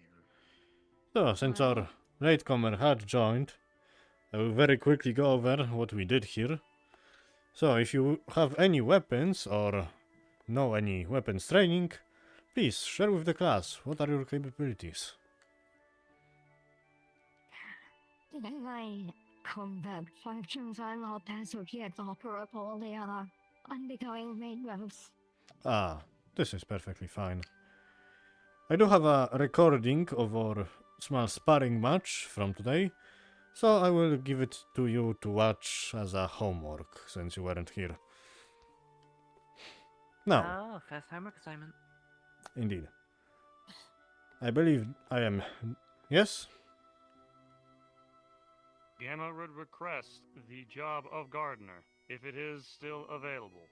So, since our latecomer had joined, I will very quickly go over what we did here. So, if you have any weapons or know any weapons training, please share with the class. What are your capabilities? In my combat functions are not as of yet operable. They are undergoing maintenance. Ah, this is perfectly fine. I do have a recording of our small sparring match from today, so I will give it to you to watch as a homework, since you weren't here. Now, Oh, first homework assignment. indeed. I believe I am... Yes? Gamma would request the job of gardener, if it is still available.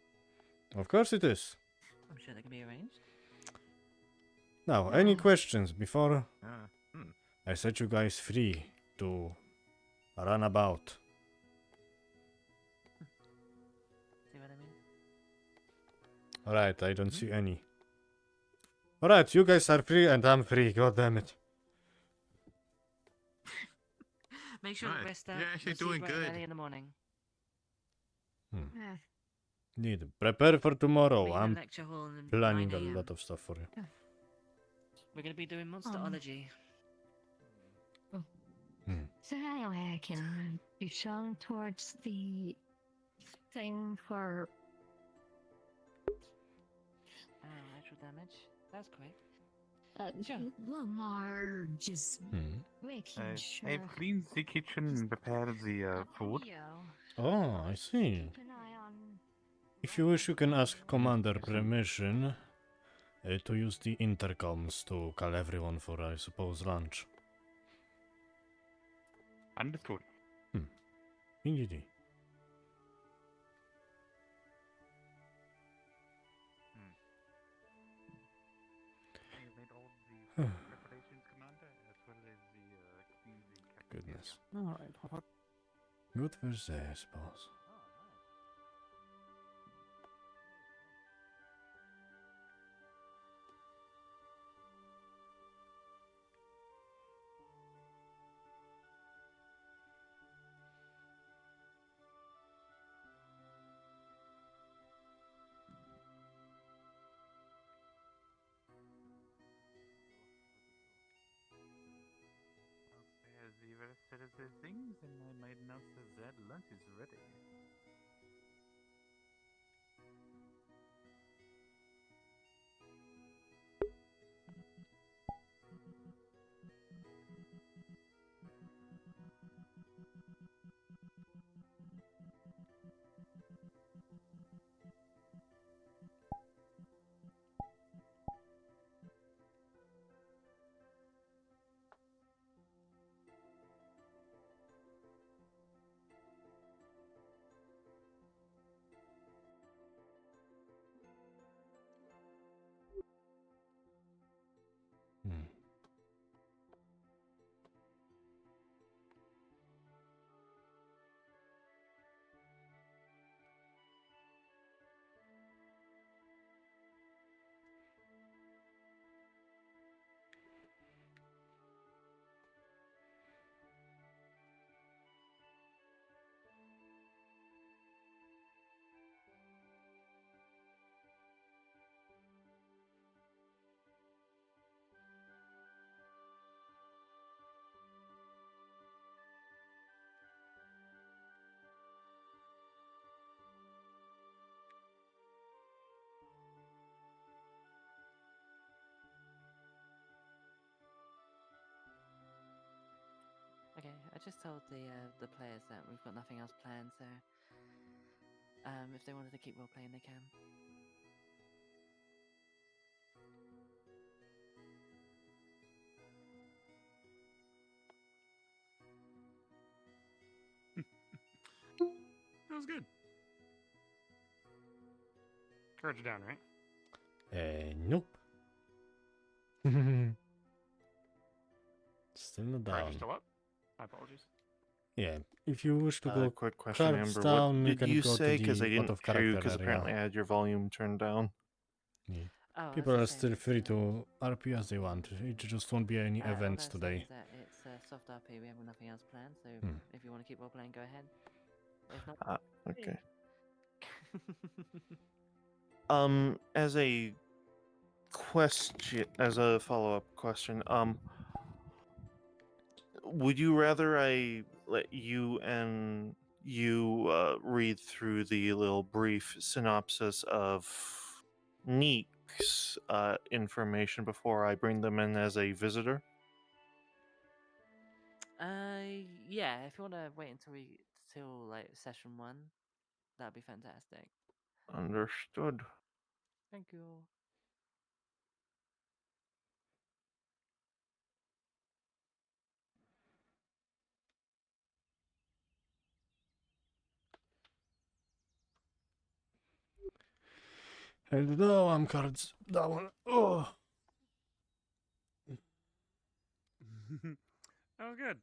Of course it is. I'm sure that can be arranged. Now, any questions before I set you guys free to run about? See what I mean? Alright, I don't see any. Alright, you guys are free and I'm free, god damn it. Make sure Right. to rest up. You're actually We'll see you doing bright and good. early in the morning. Need prepare for tomorrow. Meet in the I'm lecture hall in planning 9 a AM. lot of stuff for you. We're going to be doing monsterology. So anyway, I can be shown towards the thing for... Actual damage. That's quick. Lamar, just making sure. I've cleaned the kitchen and prepared the food. Oh, I see. Keep an eye on. If you wish, you can ask Commander permission to use the intercoms to call everyone for, I suppose, lunch. Understood. Indeed. You made all the preparations, Commander, as well as the cleaning the Goodness. Alright. Good for say, I suppose. As the rest of the things, and I might announce that lunch is ready. Okay, I just told the players that we've got nothing else planned, so if they wanted to keep role playing, they can. That was good. Courage down, right? Nope. Still not Courage down. is still up. My apologies. Yeah, if you wish to go Quick question, cards Amber. down, What you did can you go say? to Because I the out didn't of hear you, character because area. apparently I had your volume turned down. Yeah. Oh, People that's are the same. still free to RP as they want. It just won't be any All events they're saying today. is that it's soft RP. We have nothing else planned, so if you want to keep role playing, go ahead. If not, Okay. As a question, as a follow-up question, would you rather I let you read through the little brief synopsis of Neek's information before I bring them in as a visitor? yeah. If you want to wait till like session 1, that'd be fantastic. Understood. Thank you. Hello, I'm cards down. Oh. That was good.